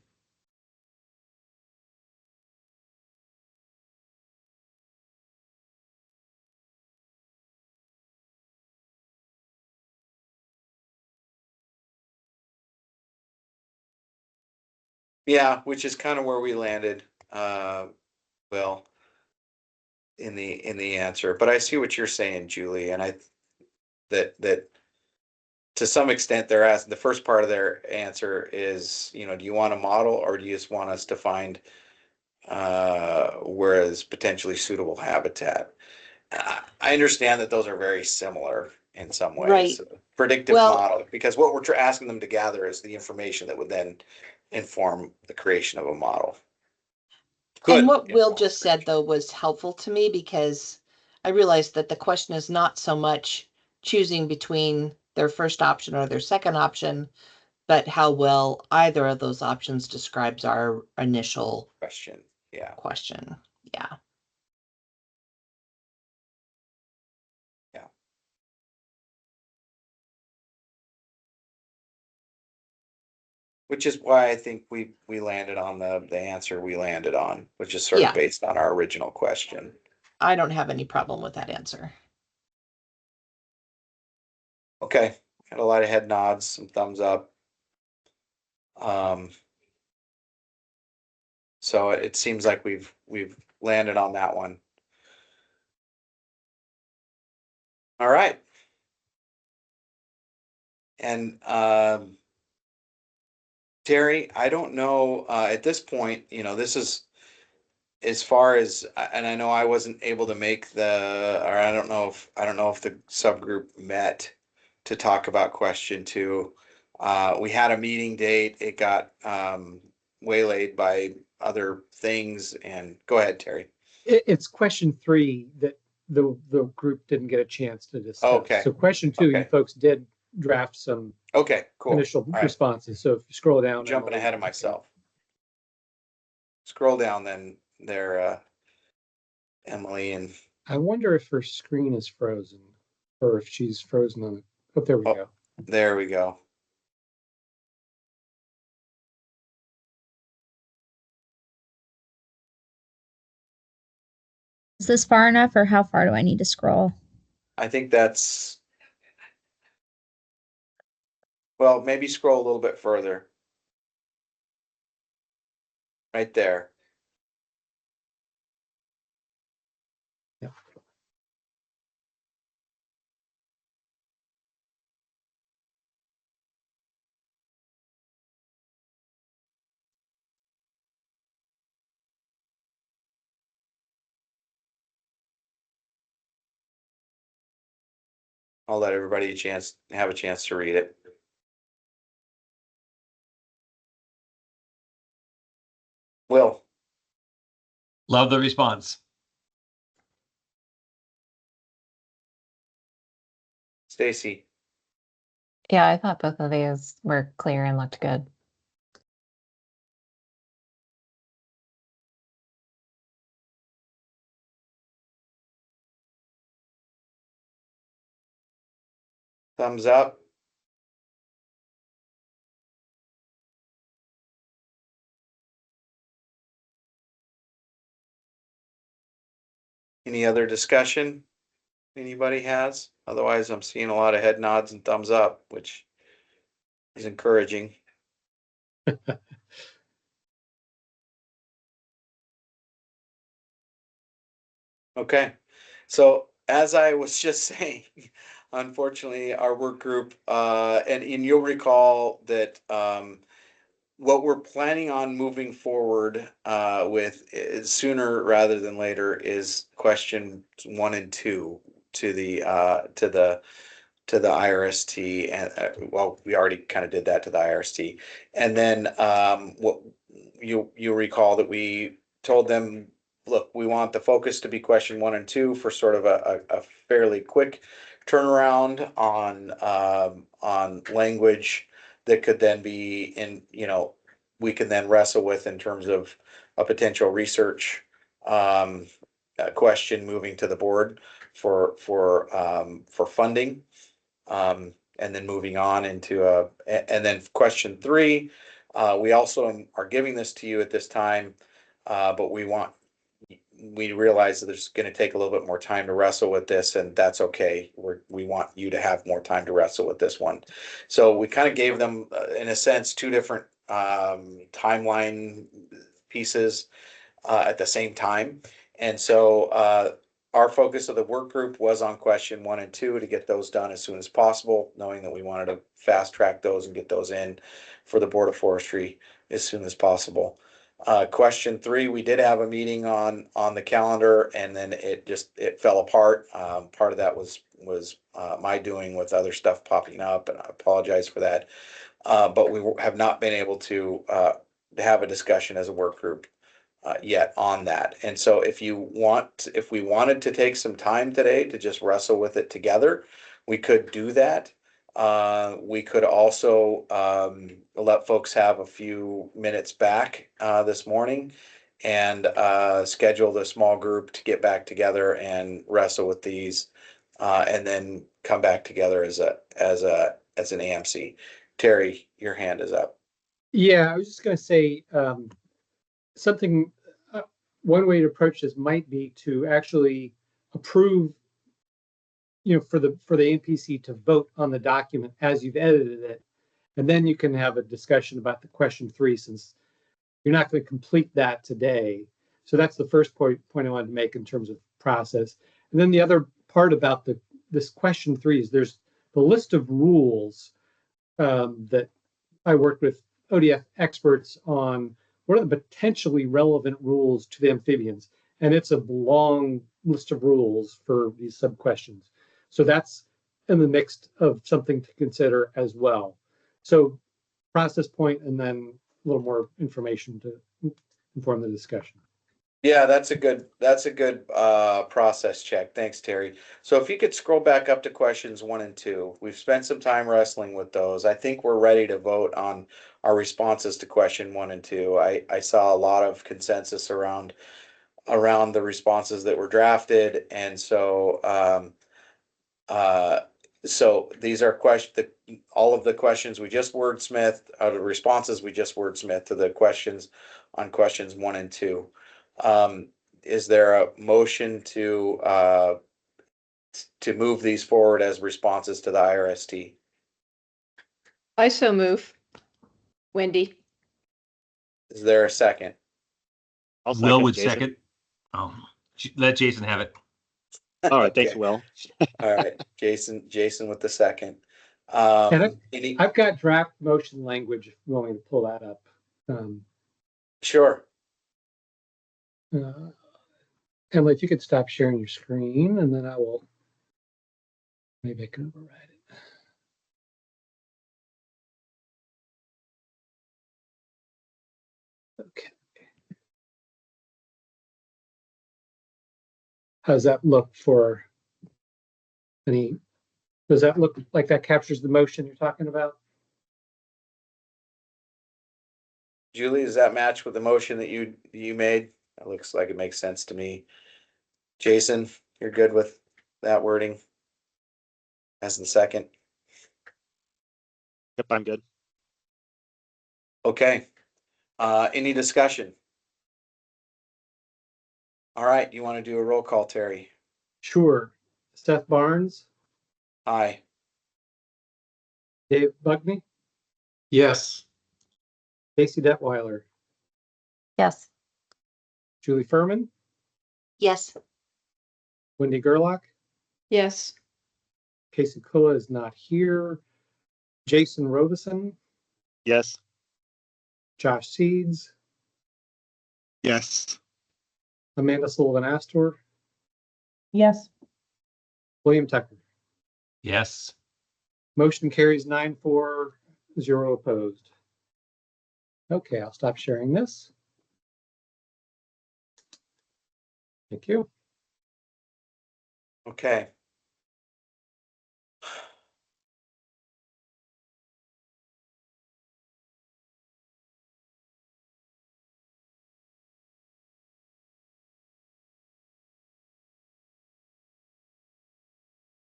Yeah, which is kind of where we landed, well, in the answer. But I see what you're saying, Julie, and that to some extent they're asking, the first part of their answer is, do you want a model or do you just want us to find where is potentially suitable habitat? I understand that those are very similar in some ways. Right. Predictive Well- model, because what we're asking them to gather is the information that would then inform the creation of a model. And what Will just said, though, was helpful to me because I realized that the question is not so much choosing between their first option or their second option, but how well either of those options describes our initial question. Yeah. Question. Yeah. Yeah. Which is why I think we landed on the answer we landed on, which is sort Yeah. of based on our original question. I don't have any problem with that answer. Okay, got a lot of head nods, some thumbs up. So it seems like we've landed on that one. All right. And Terry, I don't know, at this point, this is as far as, and I know I wasn't able to make or I don't know if the subgroup met to talk about question 2. We had a meeting date. It got waylaid by other things. And go ahead, Terry. It's question 3 that the group didn't get a chance to discuss. Okay. So question 2, you folks did draft some Okay, cool. initial All right. responses. So if you scroll down, I'm jumping ahead of myself. Scroll down then there, Emily, and I wonder if her screen is frozen or if she's frozen on it. Oh, there we go. there we go. Is this far enough, or how far do I need to scroll? I think that's, well, maybe scroll a little bit further. Right there. Yep. I'll let everybody have a chance to read it. Will. Love the response. Stacy. Yeah, I thought both of these were clear and looked good. Thumbs up. Any other discussion anybody has? Otherwise, I'm seeing a lot of head nods and thumbs up, which is encouraging. Okay, so as I was just saying, unfortunately, our work group, and you'll recall that what we're planning on moving forward with sooner rather than later is question 1 and 2 to the IRST, and well, we already kind of did that to the IRST, and then what you recall that we told them, look, we want the focus to be question 1 and 2 for sort of a fairly quick turnaround on language that could then be in, we can then wrestle with in terms of a potential research question moving to the board for funding. And then moving on into and then question 3, we also are giving this to you at this time, but we realize that there's going to take a little bit more time to wrestle with this, and that's okay. We want you to have more time to wrestle with this one. So we kind of gave them, in a sense, 2 different timeline pieces at the same time. And so our focus of the work group was on question 1 and 2 to get those done as soon as possible, knowing that we wanted to fast track those and get those in for the Board of Forestry as soon as possible. Question 3, we did have a meeting on the calendar, and then it fell apart. Part of that was my doing with other stuff popping up, and I apologize for that. But we have not been able to have a discussion as a work group yet on that. And so if we wanted to take some time today to just wrestle with it together, we could do that. We could also let folks have a few minutes back this morning and schedule the small group to get back together and wrestle with these, and then come back together as an AMC. Terry, your hand is up. Yeah, I was just going to say something. One way to approach this might be to actually approve, for the AMPC to vote on the document as you've edited it, and then you can have a discussion about the question 3, since you're not going to complete that today. So that's the first point I wanted to make in terms of process. And then the other part about this question 3 is there's the list of rules that I worked with ODF experts on. What are the potentially relevant rules to the amphibians? And it's a long list of rules for these sub questions. So that's in the mix of something to consider as well. So process point, and then a little more information to inform the discussion. Yeah, that's a good process check. Thanks, Terry. So if you could scroll back up to questions 1 and 2, we've spent some time wrestling with those. I think we're ready to vote on our responses to question 1 and 2. I saw a lot of consensus around the responses that were drafted, and so so these are all of the questions we just wordsmithed, the responses we just wordsmithed to the questions on questions 1 and 2. Is there a motion to move these forward as responses to the IRST? I so move. Wendy. Is there a second? I'll Will second, would Jason. second. Let Jason have it. All right, thanks, Okay. Will. All right, Jason with the second. And I've got draft motion language if you want me to pull that up. Sure. Emily, if you could stop sharing your screen, and then maybe I can override it. Okay. How does that look for does that look like that captures the motion you're talking about? Julie, does that match with the motion that you made? It looks like it makes sense to me. Jason, you're good with that wording as the second? Yep, I'm good. Okay. Any discussion? All right, you want to do a roll call, Terry? Sure. Seth Barnes, Aye. Dave Bugney, Yes. Stacy Detweiler, Yes. Julie Furman, Yes. Wendy Gerlach, Yes. Casey Kula is not here. Jason Robison, Yes. Josh Seeds, Yes. Amanda Sullivan Astor, Yes. William Tucker. Yes. Motion carries 9-4, 0 opposed. Okay, I'll stop sharing this. Thank you. Okay.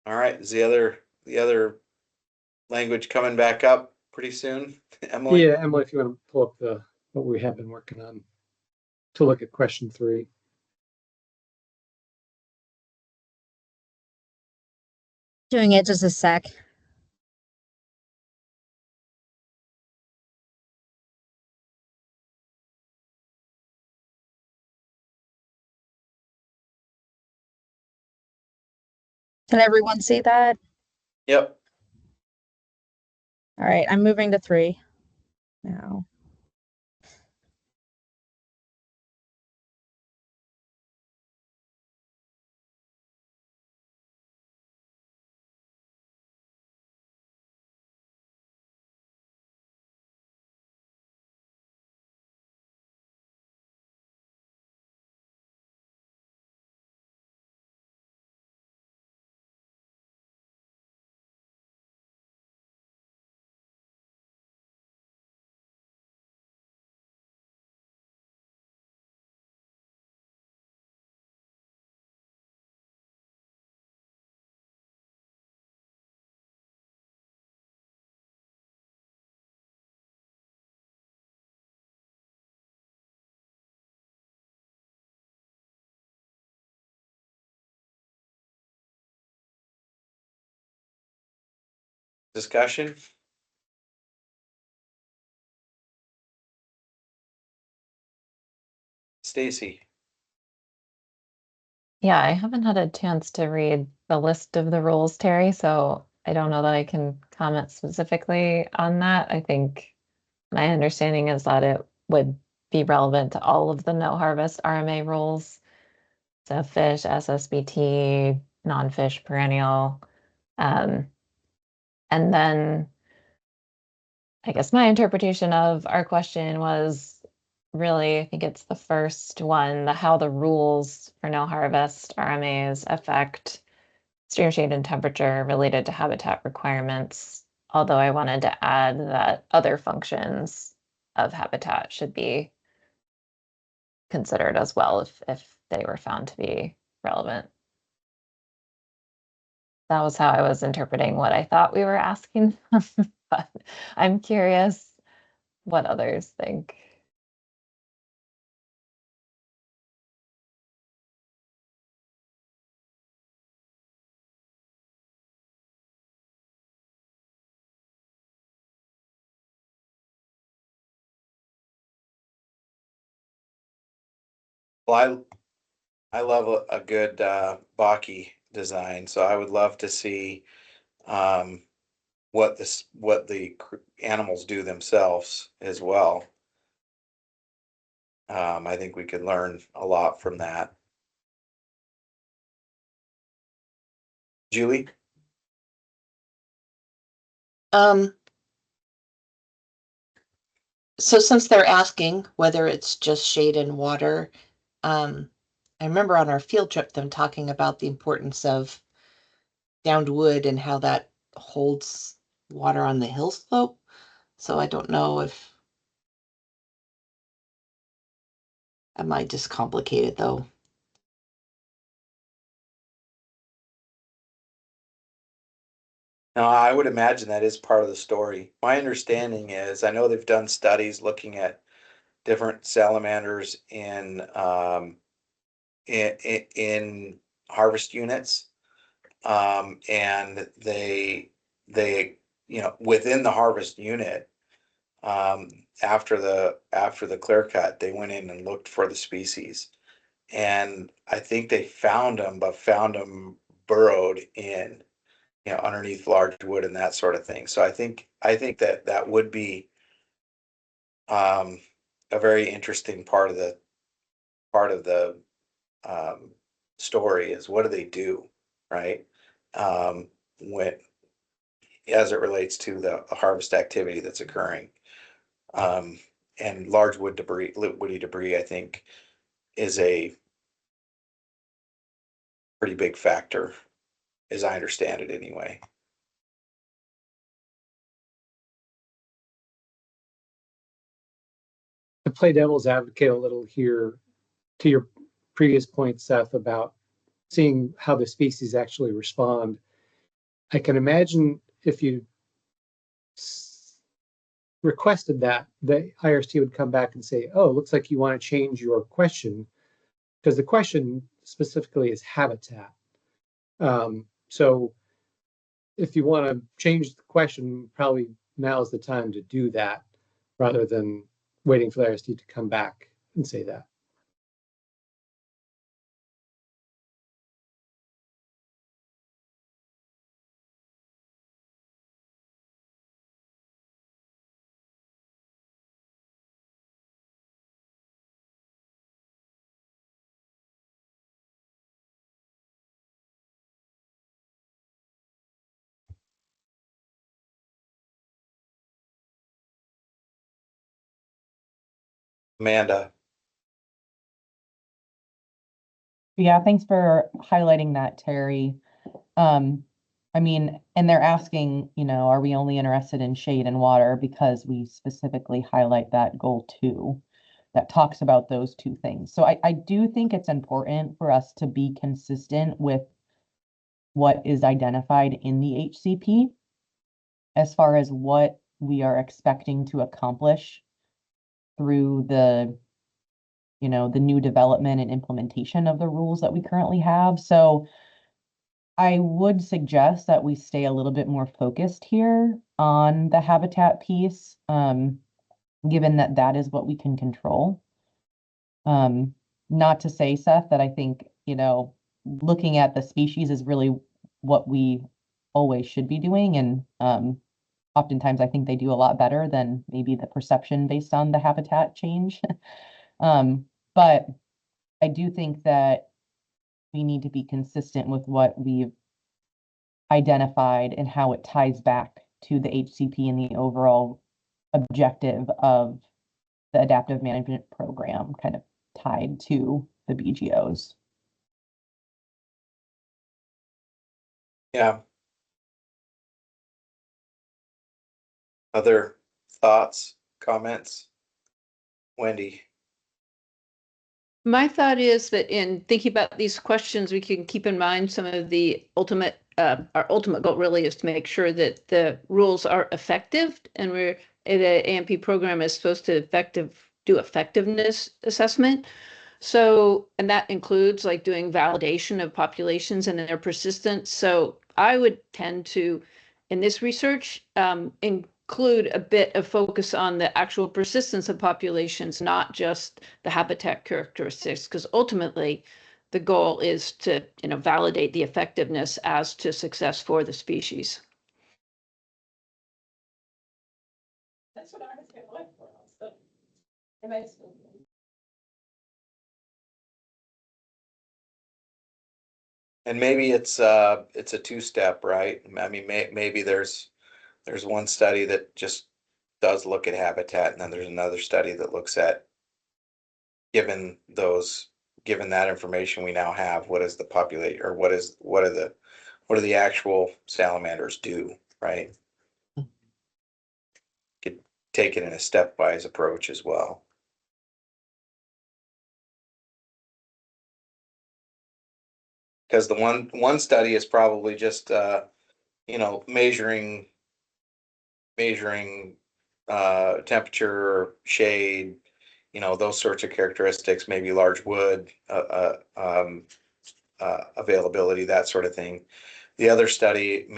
All right, is the other language coming back up pretty soon, Emily? Yeah, Emily, if you want to pull up what we have been working on to look at question 3. Doing it just a sec. Can everyone see that? Yep. All right, I'm moving to 3 now. Discussion? Stacy? Yeah, I haven't had a chance to read the list of the rules, Terry, so I don't know that I can comment specifically on that. I think my understanding is that it would be relevant to all of the no harvest RMA rules. So fish, SSBT, non-fish perennial. And then I guess my interpretation of our question was really, I think it's the first one, how the rules for no harvest RMAs affect stream shade and temperature related to habitat requirements. Although I wanted to add that other functions of habitat should be considered as well if they were found to be relevant. That was how I was interpreting what I thought we were asking, but I'm curious what others think. Well, I love a good Baki design, so I would love to see what the animals do themselves as well. I think we could learn a lot from that. Julie? Um, so since they're asking whether it's just shade and water, I remember on our field trip them talking about the importance of downed wood and how that holds water on the hill slope. So I don't know if that might just complicate it though. No, I would imagine that is part of the story. My understanding is, I know they've done studies looking at different salamanders in harvest units. And they within the harvest unit, after the clear cut, they went in and looked for the species. And I think they found them, but found them burrowed in, underneath large wood and that sort of thing. So I think that would be a very interesting part of the story is what do they do, right? When as it relates to the harvest activity that's occurring. Um, and large woody debris, I think, is a pretty big factor, as I understand it anyway. To play devil's advocate a little here, to your previous point, Seth, about seeing how the species actually respond, I can imagine if you requested that, the IRST would come back and say, oh, it looks like you want to change your question, because the question specifically is habitat. So if you want to change the question, probably now is the time to do that rather than waiting for the IRST to come back and say that. Amanda. Yeah, thanks for highlighting that, Terry. I mean, and they're asking, are we only interested in shade and water, because we specifically highlight that goal 2 that talks about those two things. So I do think it's important for us to be consistent with what is identified in the HCP as far as what we are expecting to accomplish through the new development and implementation of the rules that we currently have. So I would suggest that we stay a little bit more focused here on the habitat piece, given that that is what we can control. Not to say, Seth, that I think, looking at the species is really what we always should be doing. And oftentimes I think they do a lot better than maybe the perception based on the habitat change. But I do think that we need to be consistent with what we've identified and how it ties back to the HCP and the overall objective of the adaptive management program, kind of tied to the BGOs. Yeah. Other thoughts, comments? Wendy. My thought is that in thinking about these questions, we can keep in mind some of the our ultimate goal really is to make sure that the rules are effective, and the AMP program is supposed to do effectiveness assessment. So, and that includes like doing validation of populations and their persistence. So I would tend to, in this research, include a bit of focus on the actual persistence of populations, not just the habitat characteristics, because ultimately the goal is to, validate the effectiveness as to success for the species. That's what I was going for. So, am I still? And maybe it's a two-step, right? I mean, maybe there's one study that just does look at habitat, and then there's another study that looks at given that information we now have, what is the population, or what do the actual salamanders do, right? Could take it in a stepwise approach as well. Because the one study is probably just measuring temperature, shade, those sorts of characteristics, maybe large wood availability, that sort of thing. The other study you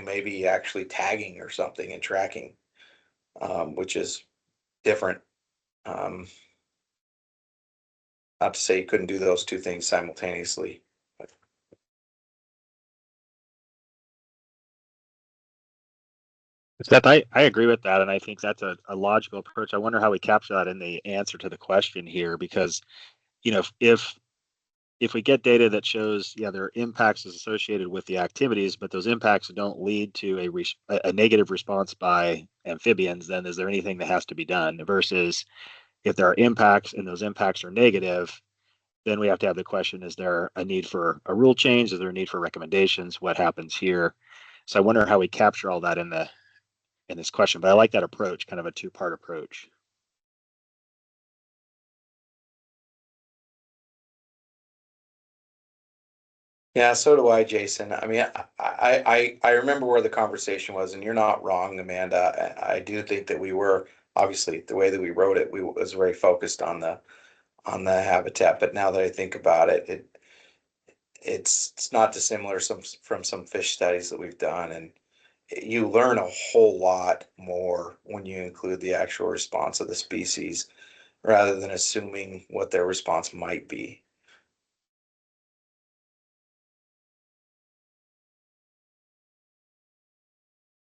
may be actually tagging or something and tracking, which is different. Not to say you couldn't do those two things simultaneously. Seth, I agree with that, and I think that's a logical approach. I wonder how we capture that in the answer to the question here, because if we get data that shows, yeah, there are impacts associated with the activities, but those impacts don't lead to a negative response by amphibians, then is there anything that has to be done? Versus if there are impacts and those impacts are negative, then we have to have the question, is there a need for a rule change? Is there a need for recommendations? What happens here? So I wonder how we capture all that in this question, but I like that approach, kind of a two-part approach. Yeah, so do I, Jason. I mean, I remember where the conversation was, and you're not wrong, Amanda. I do think that we were, obviously, the way that we wrote it, we was very focused on the habitat. But now that I think about it, it's not dissimilar from some fish studies that we've done, and you learn a whole lot more when you include the actual response of the species rather than assuming what their response might be.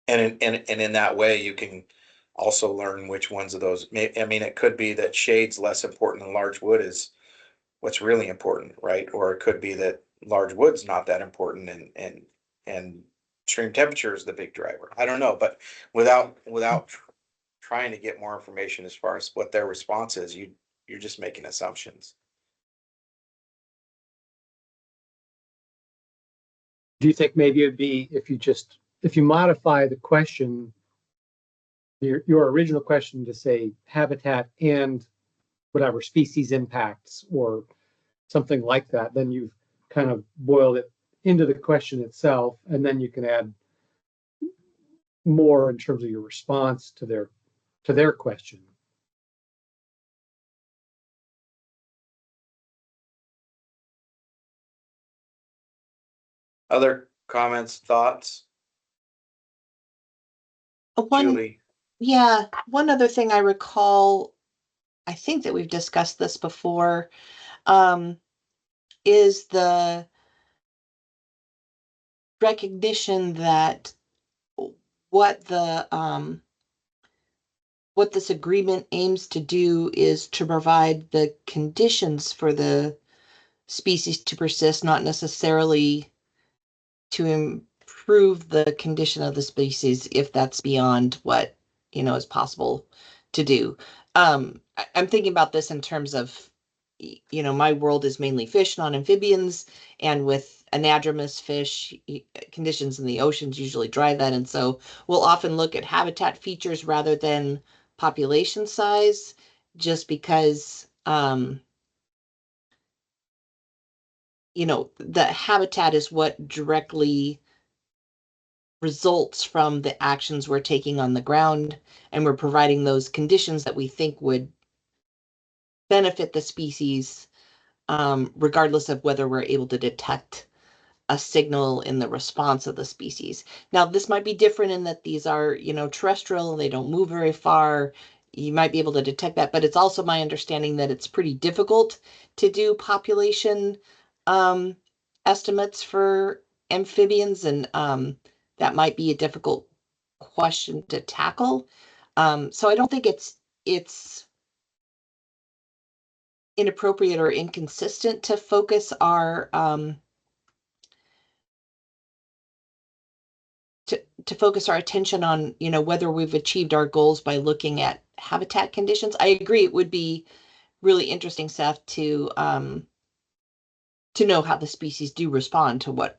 And in that way, you can also learn which ones of those. I mean, it could be that shade's less important than large wood is what's really important, right? Or it could be that large wood's not that important, and extreme temperature is the big driver. I don't know, but without trying to get more information as far as what their response is, you're just making assumptions. Do you think maybe it'd be if you modify the question, your original question to say habitat and whatever species impacts or something like that, then you've kind of boiled it into the question itself, and then you can add more in terms of your response to their question. Other comments, thoughts? Julie? Yeah, one other thing I recall, I think that we've discussed this before, is the recognition that what what this agreement aims to do is to provide the conditions for the species to persist, not necessarily to improve the condition of the species if that's beyond what is possible to do. I'm thinking about this in terms of my world is mainly fish, non-amphibians, and with anadromous fish, conditions in the oceans usually drive that, and so we'll often look at habitat features rather than population size, just because the habitat is what directly results from the actions we're taking on the ground, and we're providing those conditions that we think would benefit the species, regardless of whether we're able to detect a signal in the response of the species. Now, this might be different in that these are, terrestrial and they don't move very far. You might be able to detect that, but it's also my understanding that it's pretty difficult to do population estimates for amphibians, and that might be a difficult question to tackle. So I don't think it's inappropriate or inconsistent to focus our to focus our attention on whether we've achieved our goals by looking at habitat conditions. I agree it would be really interesting, Seth, to know how the species do respond to what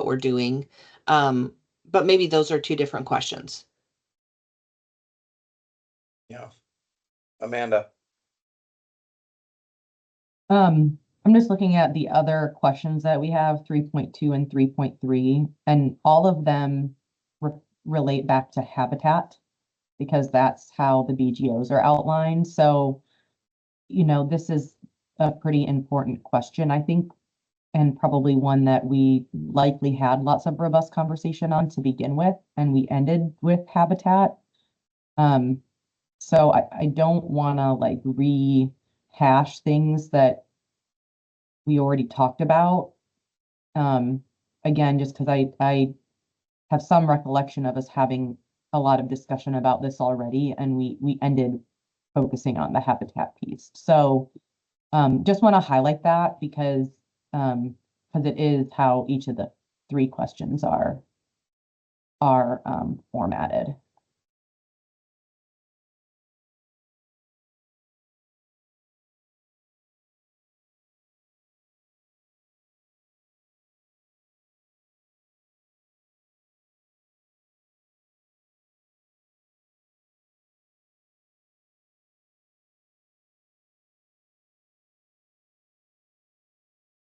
we're doing. But maybe those are two different questions. Yeah. Amanda? I'm just looking at the other questions that we have, 3.2 and 3.3, and all of them relate back to habitat because that's how the BGOs are outlined. So, this is a pretty important question, I think, and probably one that we likely had lots of robust conversation on to begin with, and we ended with habitat. So I don't want to rehash things that we already talked about. Again, just because I have some recollection of us having a lot of discussion about this already, and we ended focusing on the habitat piece. So just want to highlight that because it is how each of the 3 questions are formatted.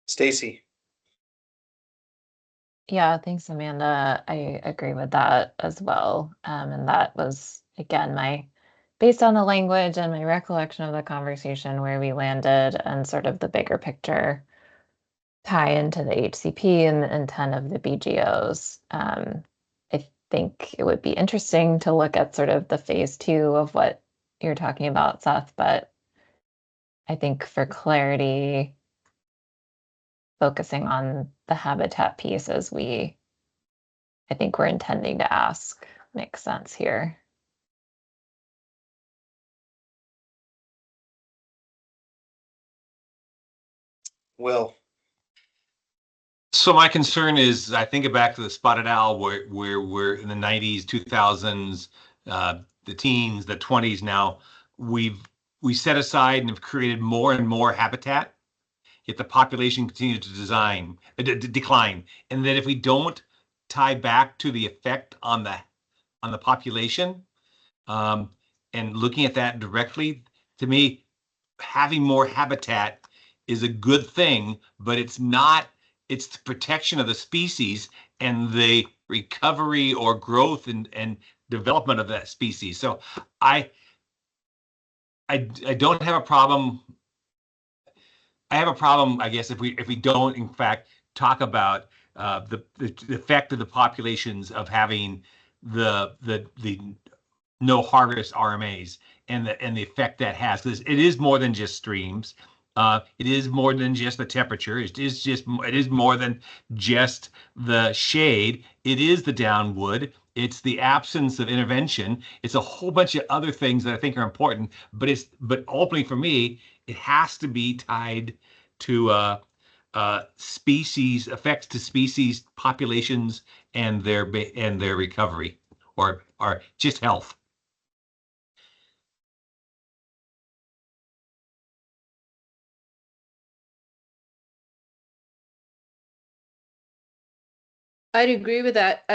Stacy. Yeah, thanks, Amanda. I agree with that as well. And that was, again, based on the language and my recollection of the conversation where we landed and sort of the bigger picture tie into the HCP and the intent of the BGOs. I think it would be interesting to look at sort of the phase 2 of what you're talking about, Seth, but I think for clarity, focusing on the habitat piece as I think we're intending to ask makes sense here. Will. So my concern is, I think back to the spotted owl, where we're in the 90s, 2000s, the teens, the 20s. Now we set aside and have created more and more habitat, yet the population continues to decline. And that if we don't tie back to the effect on the population, and looking at that directly, to me, having more habitat is a good thing, but it's not. It's the protection of the species and the recovery or growth and development of that species. So I don't have a problem. I have a problem, I guess, if we don't in fact talk about the effect of the populations of having the no harvest RMAs and the effect that has, because it is more than just streams. It is more than just the temperature. It is more than just the shade. It is the downwood. It's the absence of intervention. It's a whole bunch of other things that I think are important. But ultimately for me, it has to be tied to species effects to species populations and their recovery or just health. I'd agree with that.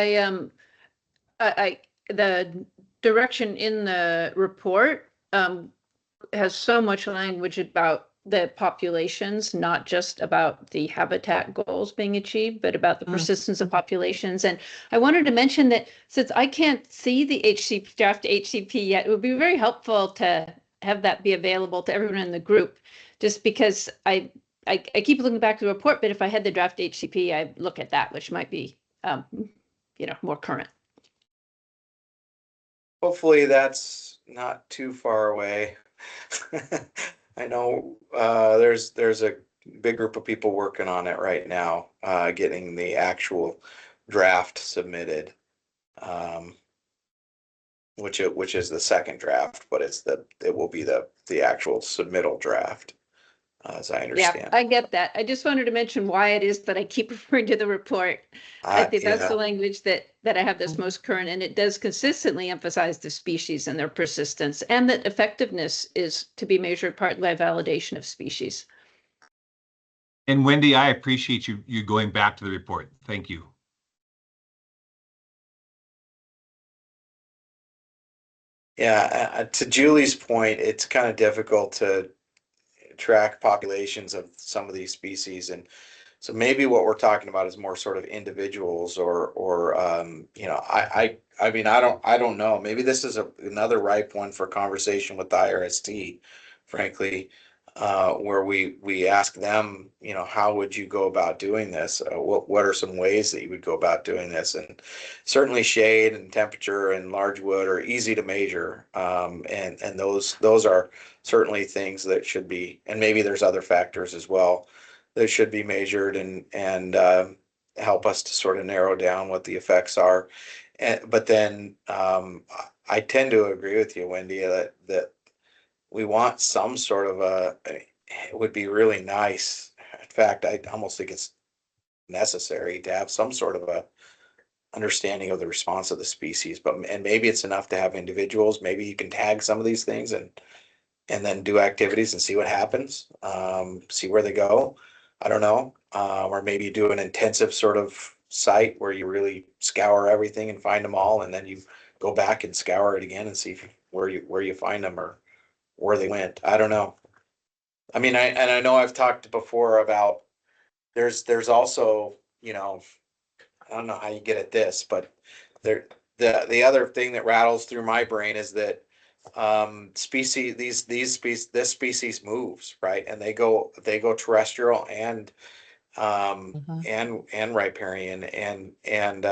The direction in the report has so much language about the populations, not just about the habitat goals being achieved, but about the persistence of populations. And I wanted to mention that since I can't see the draft HCP yet, it would be very helpful to have that be available to everyone in the group, just because I keep looking back to the report, but if I had the draft HCP, I'd look at that, which might be more current. Hopefully that's not too far away. I know there's a big group of people working on it right now, getting the actual draft submitted, which is the second draft, but it will be the actual submittal draft, as I understand. Yeah, I get that. I just wanted to mention why it is that I keep referring to the report. I think that's the language that I have that's most current, and it does consistently emphasize the species and their persistence, and that effectiveness is to be measured partly by validation of species. And Wendy, I appreciate you going back to the report. Thank you. Yeah, to Julie's point, it's kind of difficult to track populations of some of these species, and so maybe what we're talking about is more sort of individuals or I mean I don't know. Maybe this is another ripe one for conversation with the IRST, frankly, where we ask them, how would you go about doing this? What are some ways that you would go about doing this? And certainly shade and temperature and large wood are easy to measure, and those are certainly things that should be, and maybe there's other factors as well that should be measured and help us to sort of narrow down what the effects are. but then I tend to agree with you, Wendy, that we want some sort of it would be really nice. In fact, I almost think it's necessary to have some sort of a understanding of the response of the species. But and maybe it's enough to have individuals. Maybe you can tag some of these things and then do activities and see what happens. See where they go. I don't know. Or maybe do an intensive sort of site where you really scour everything and find them all, and then you go back and scour it again and see where you find them or where they went. I don't know. I mean, I know I've talked before about there's also, I don't know how you get at this, but the other thing that rattles through my brain is that species these species this species moves, right, and they go terrestrial and and riparian, and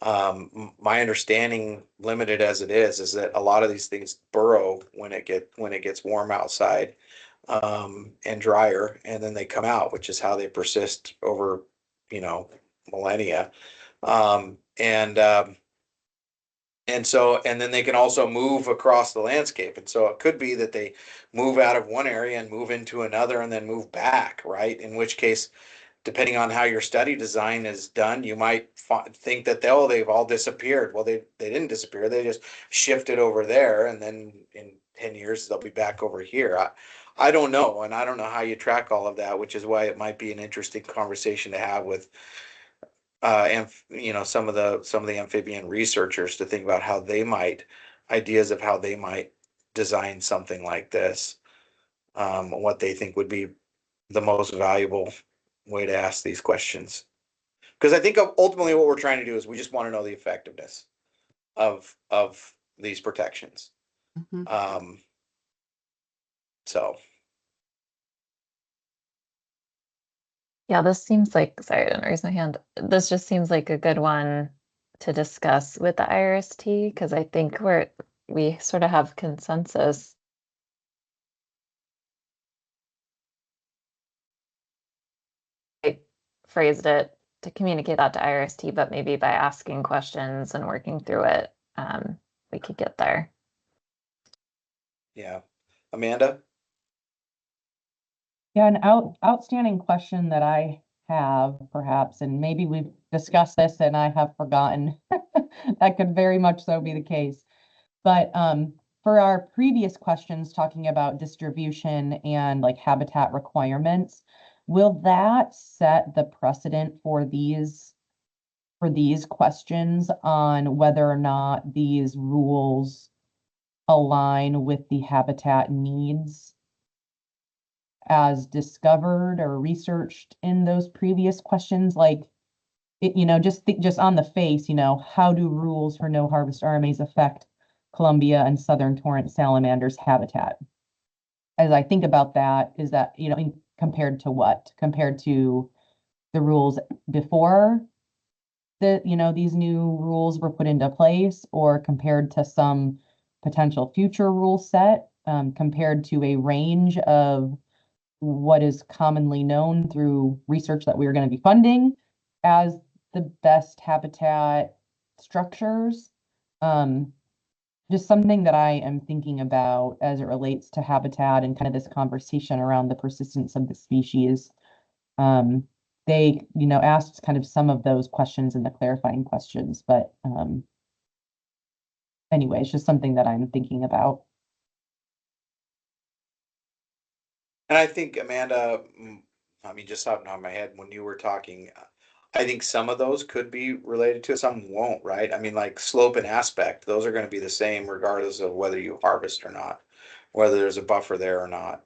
my understanding, limited as it is that a lot of these things burrow when it gets warm outside, and drier, and then they come out, which is how they persist over, millennia. Um, and um, and then they can also move across the landscape. And so it could be that they move out of one area and move into another and then move back, right? In which case, depending on how your study design is done, you might think that they've all disappeared. Well, they didn't disappear. They just shifted over there, and then in 10 years they'll be back over here. I don't know, and I don't know how you track all of that, which is why it might be an interesting conversation to have with and some of the amphibian researchers, to think about how they might ideas of how they might design something like this, what they think would be the most valuable way to ask these questions. Because I think ultimately what we're trying to do is we just want to know the effectiveness of these protections. Mhm. So Yeah, this seems like, sorry, I didn't raise my hand. This just seems like a good one to discuss with the IRST, because I think we sort of have consensus. I phrased it to communicate that to IRST, but maybe by asking questions and working through it, we could get there. yeah, Amanda. Yeah, an outstanding question that I have perhaps, and maybe we've discussed this and I have forgotten. That could very much so be the case. But for our previous questions talking about distribution and like habitat requirements, will that set the precedent for these questions on whether or not these rules align with the habitat needs as discovered or researched in those previous questions? Like, just on the face, how do rules for no harvest RMAs affect Columbia and southern torrent salamanders habitat? As I think about that, is that, compared to what? Compared to the rules before these new rules were put into place, or compared to some potential future rule set, compared to a range of what is commonly known through research that we are going to be funding as the best habitat structures. Just something that I am thinking about as it relates to habitat and kind of this conversation around the persistence of the species. They, asked kind of some of those questions in the clarifying questions, but anyway, it's just something that I'm thinking about. And I think, Amanda, I mean, just off the top of my head, when you were talking, I think some of those could be related to it, some won't, right? I mean, like slope and aspect, those are going to be the same regardless of whether you harvest or not, whether there's a buffer there or not,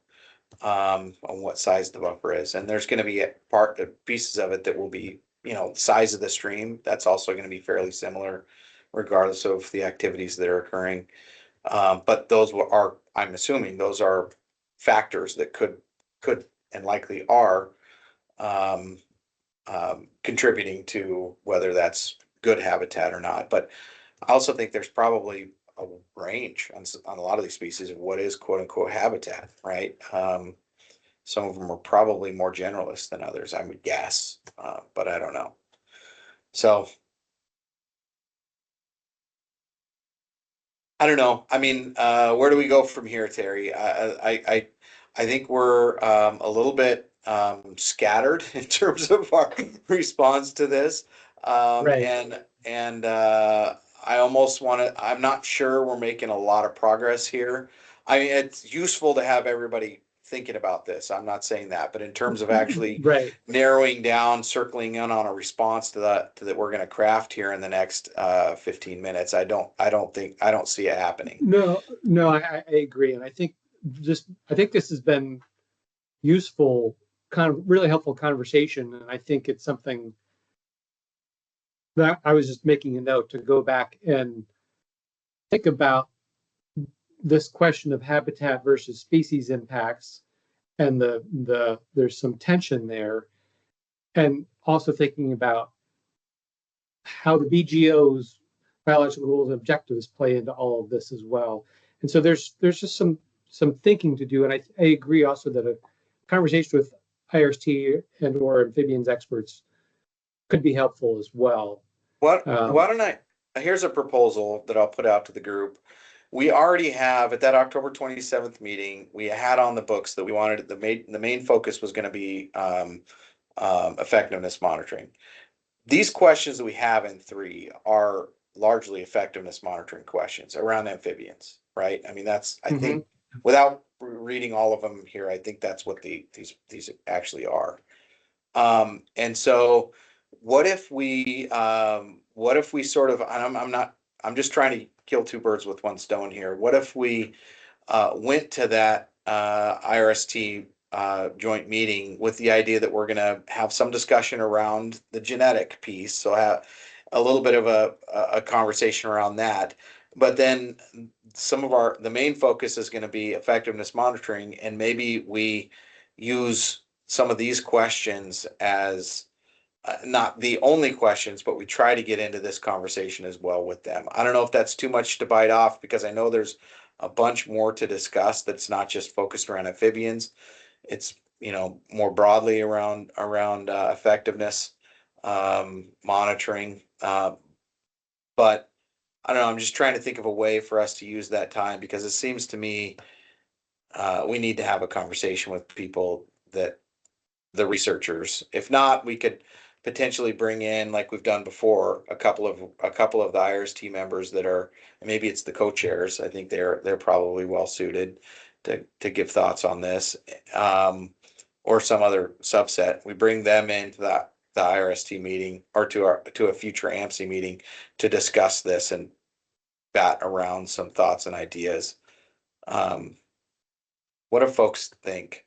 on what size the buffer is. And there's going to be pieces of it that will be, size of the stream. That's also going to be fairly similar, regardless of the activities that are occurring. But I'm assuming those are factors that could and likely are, um, contributing to whether that's good habitat or not. But I also think there's probably a range on a lot of these species of what is quote unquote habitat, right? Some of them are probably more generalist than others, I would guess, but I don't know. So I don't know. I mean, where do we go from here, Terry? I think we're a little bit scattered in terms of our response to this, Right. and I almost want to. I'm not sure we're making a lot of progress here. I mean, it's useful to have everybody thinking about this. I'm not saying that, but in terms of actually Right. narrowing down, circling in on a response to that we're going to craft here in the next 15 minutes. I don't see it happening. No, no, I agree. And I think this has been useful, kind of really helpful conversation. And I think it's something that I was just making a note to go back and think about this question of habitat versus species impacts, and there's some tension there, and also thinking about how the BGO's biological goals and objectives play into all of this as well. And so there's just some thinking to do. And I agree also that a conversation with IRST and or amphibians experts could be helpful as well. Why don't here's a proposal that I'll put out to the group. We already have at that October 27th meeting, we had on the books that we wanted the main focus was going to be effectiveness monitoring. These questions that we have in 3 are largely effectiveness monitoring questions around amphibians, right? I mean, that's, I think, without reading all of them here, I think that's what these actually are. And so what if we sort of, I'm just trying to kill 2 birds with 1 stone here. What if we went to that IRST joint meeting with the idea that we're going to have some discussion around the genetic piece, so have a little bit of a conversation around that, but then the main focus is going to be effectiveness monitoring, and maybe we use some of these questions as not the only questions, but we try to get into this conversation as well with them. I don't know if that's too much to bite off, because I know there's a bunch more to discuss that's not just focused around amphibians. It's, more broadly around effectiveness monitoring. But I don't know. I'm just trying to think of a way for us to use that time, because it seems to me we need to have a conversation with people, that the researchers. If not, we could potentially bring in, like we've done before, a couple of the IRST members that are, maybe it's the co-chairs. I think they're probably well suited to give thoughts on this, or some other subset. We bring them into the IRST meeting, or to a future AMC meeting, to discuss this and bat around some thoughts and ideas. What do folks think?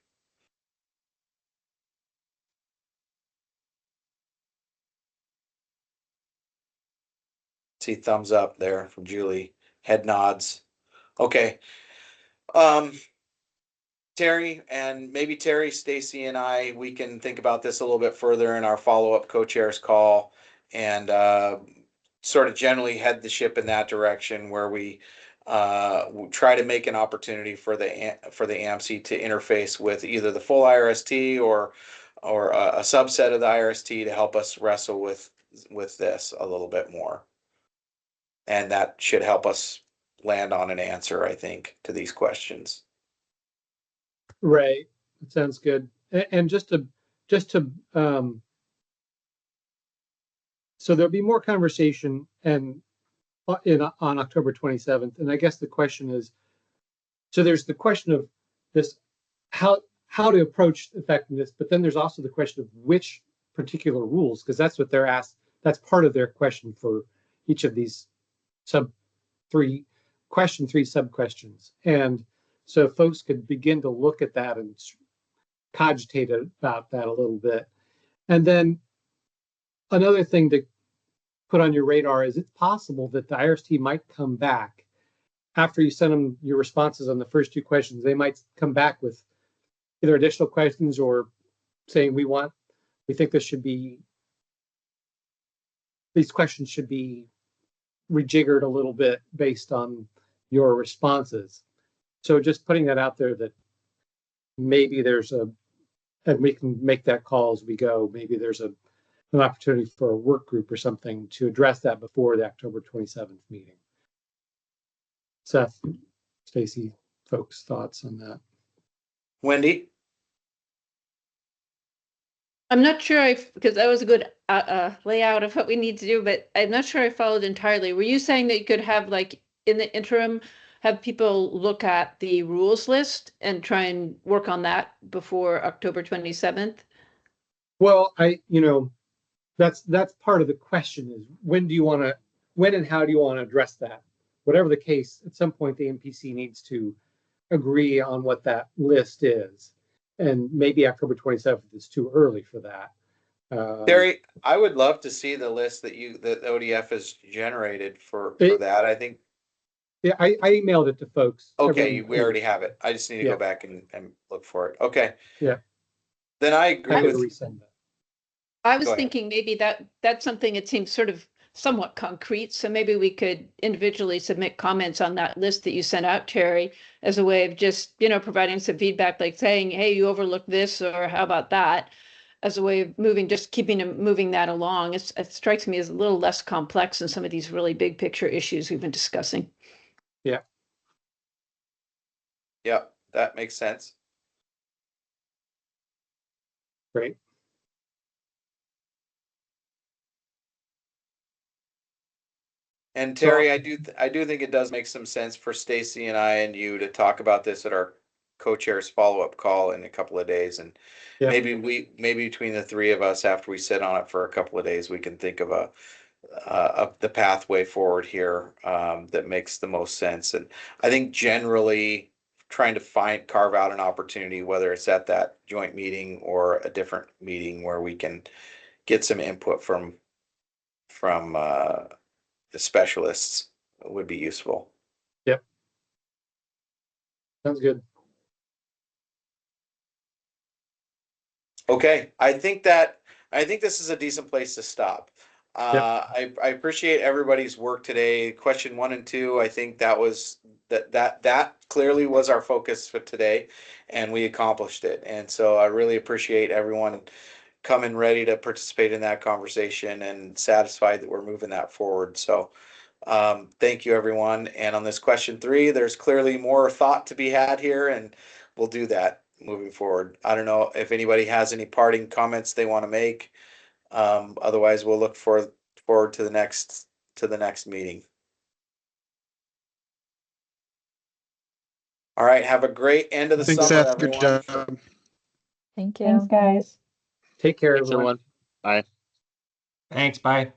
See thumbs up there from Julie, head nods. Okay. Terry, and maybe Terry, Stacy, and I, we can think about this a little bit further in our follow-up co-chairs call, and sort of generally head the ship in that direction, where we try to make an opportunity for the AMC to interface with either the full IRST or a subset of the IRST to help us wrestle with this a little bit more. And that should help us land on an answer, I think, to these questions. Right. That sounds good. And just to so there'll be more conversation on October 27th. And I guess the question is, so there's the question of this, how to approach effectiveness, but then there's also the question of which particular rules, because that's what they're asked. That's part of their question for each of these three sub-questions. And so folks could begin to look at that and cogitate about that a little bit. And then another thing to put on your radar is it's possible that the IRST might come back after you send them your responses on the first 2 questions. They might come back with either additional questions or saying we think these questions should be rejiggered a little bit based on your responses. So just putting that out there, that maybe and we can make that call as we go. Maybe there's an opportunity for a work group or something to address that before the October 27th meeting. Seth, Stacy, folks' thoughts on that. Wendy? I'm not sure because that was a good layout of what we need to do, but I'm not sure I followed entirely. Were you saying that you could have, like, in the interim, have people look at the rules list and try and work on that before October 27th? Well, that's part of the question is when and how do you want to address that? Whatever the case, at some point the MPC needs to agree on what that list is. And maybe October 27th is too early for that. Terry, I would love to see the list that ODF has generated for that. I think. Yeah, I emailed it to folks. Okay, we already have it. I just need to go back and look for it. Okay. Yeah. Then I agree with. Resend that. I was thinking maybe that's something that seems sort of somewhat concrete. So maybe we could individually submit comments on that list that you sent out, Terry, as a way of just, providing some feedback, like saying, hey, you overlooked this, or how about that, as a way of moving that along. It strikes me as a little less complex than some of these really big picture issues we've been discussing. Yeah. Yeah, that makes sense. Great. And Terry, I do think it does make some sense for Stacy and I and you to talk about this at our co-chair's follow-up call in a couple of days, and maybe between the three of us, after we sit on it for a couple of days, we can think of the pathway forward here that makes the most sense. And I think generally trying to carve out an opportunity, whether it's at that joint meeting or a different meeting where we can get some input from the specialists, would be useful. Yep. Sounds good. Okay, I think this is a decent place to stop. I appreciate everybody's work today. Question 1 and 2, I think that clearly was our focus for today, and we accomplished it. And so I really appreciate everyone coming ready to participate in that conversation and satisfied that we're moving that forward. So thank you, everyone. And on this question 3, there's clearly more thought to be had here, and we'll do that moving forward. I don't know if anybody has any parting comments they want to make. Otherwise, we'll look forward to the next meeting. All right. Have a great end of the Thanks, summer, Seth. Good everyone. job. Thank you. Thanks, guys. Take care, Thanks, everyone. Bye. Thanks. Bye.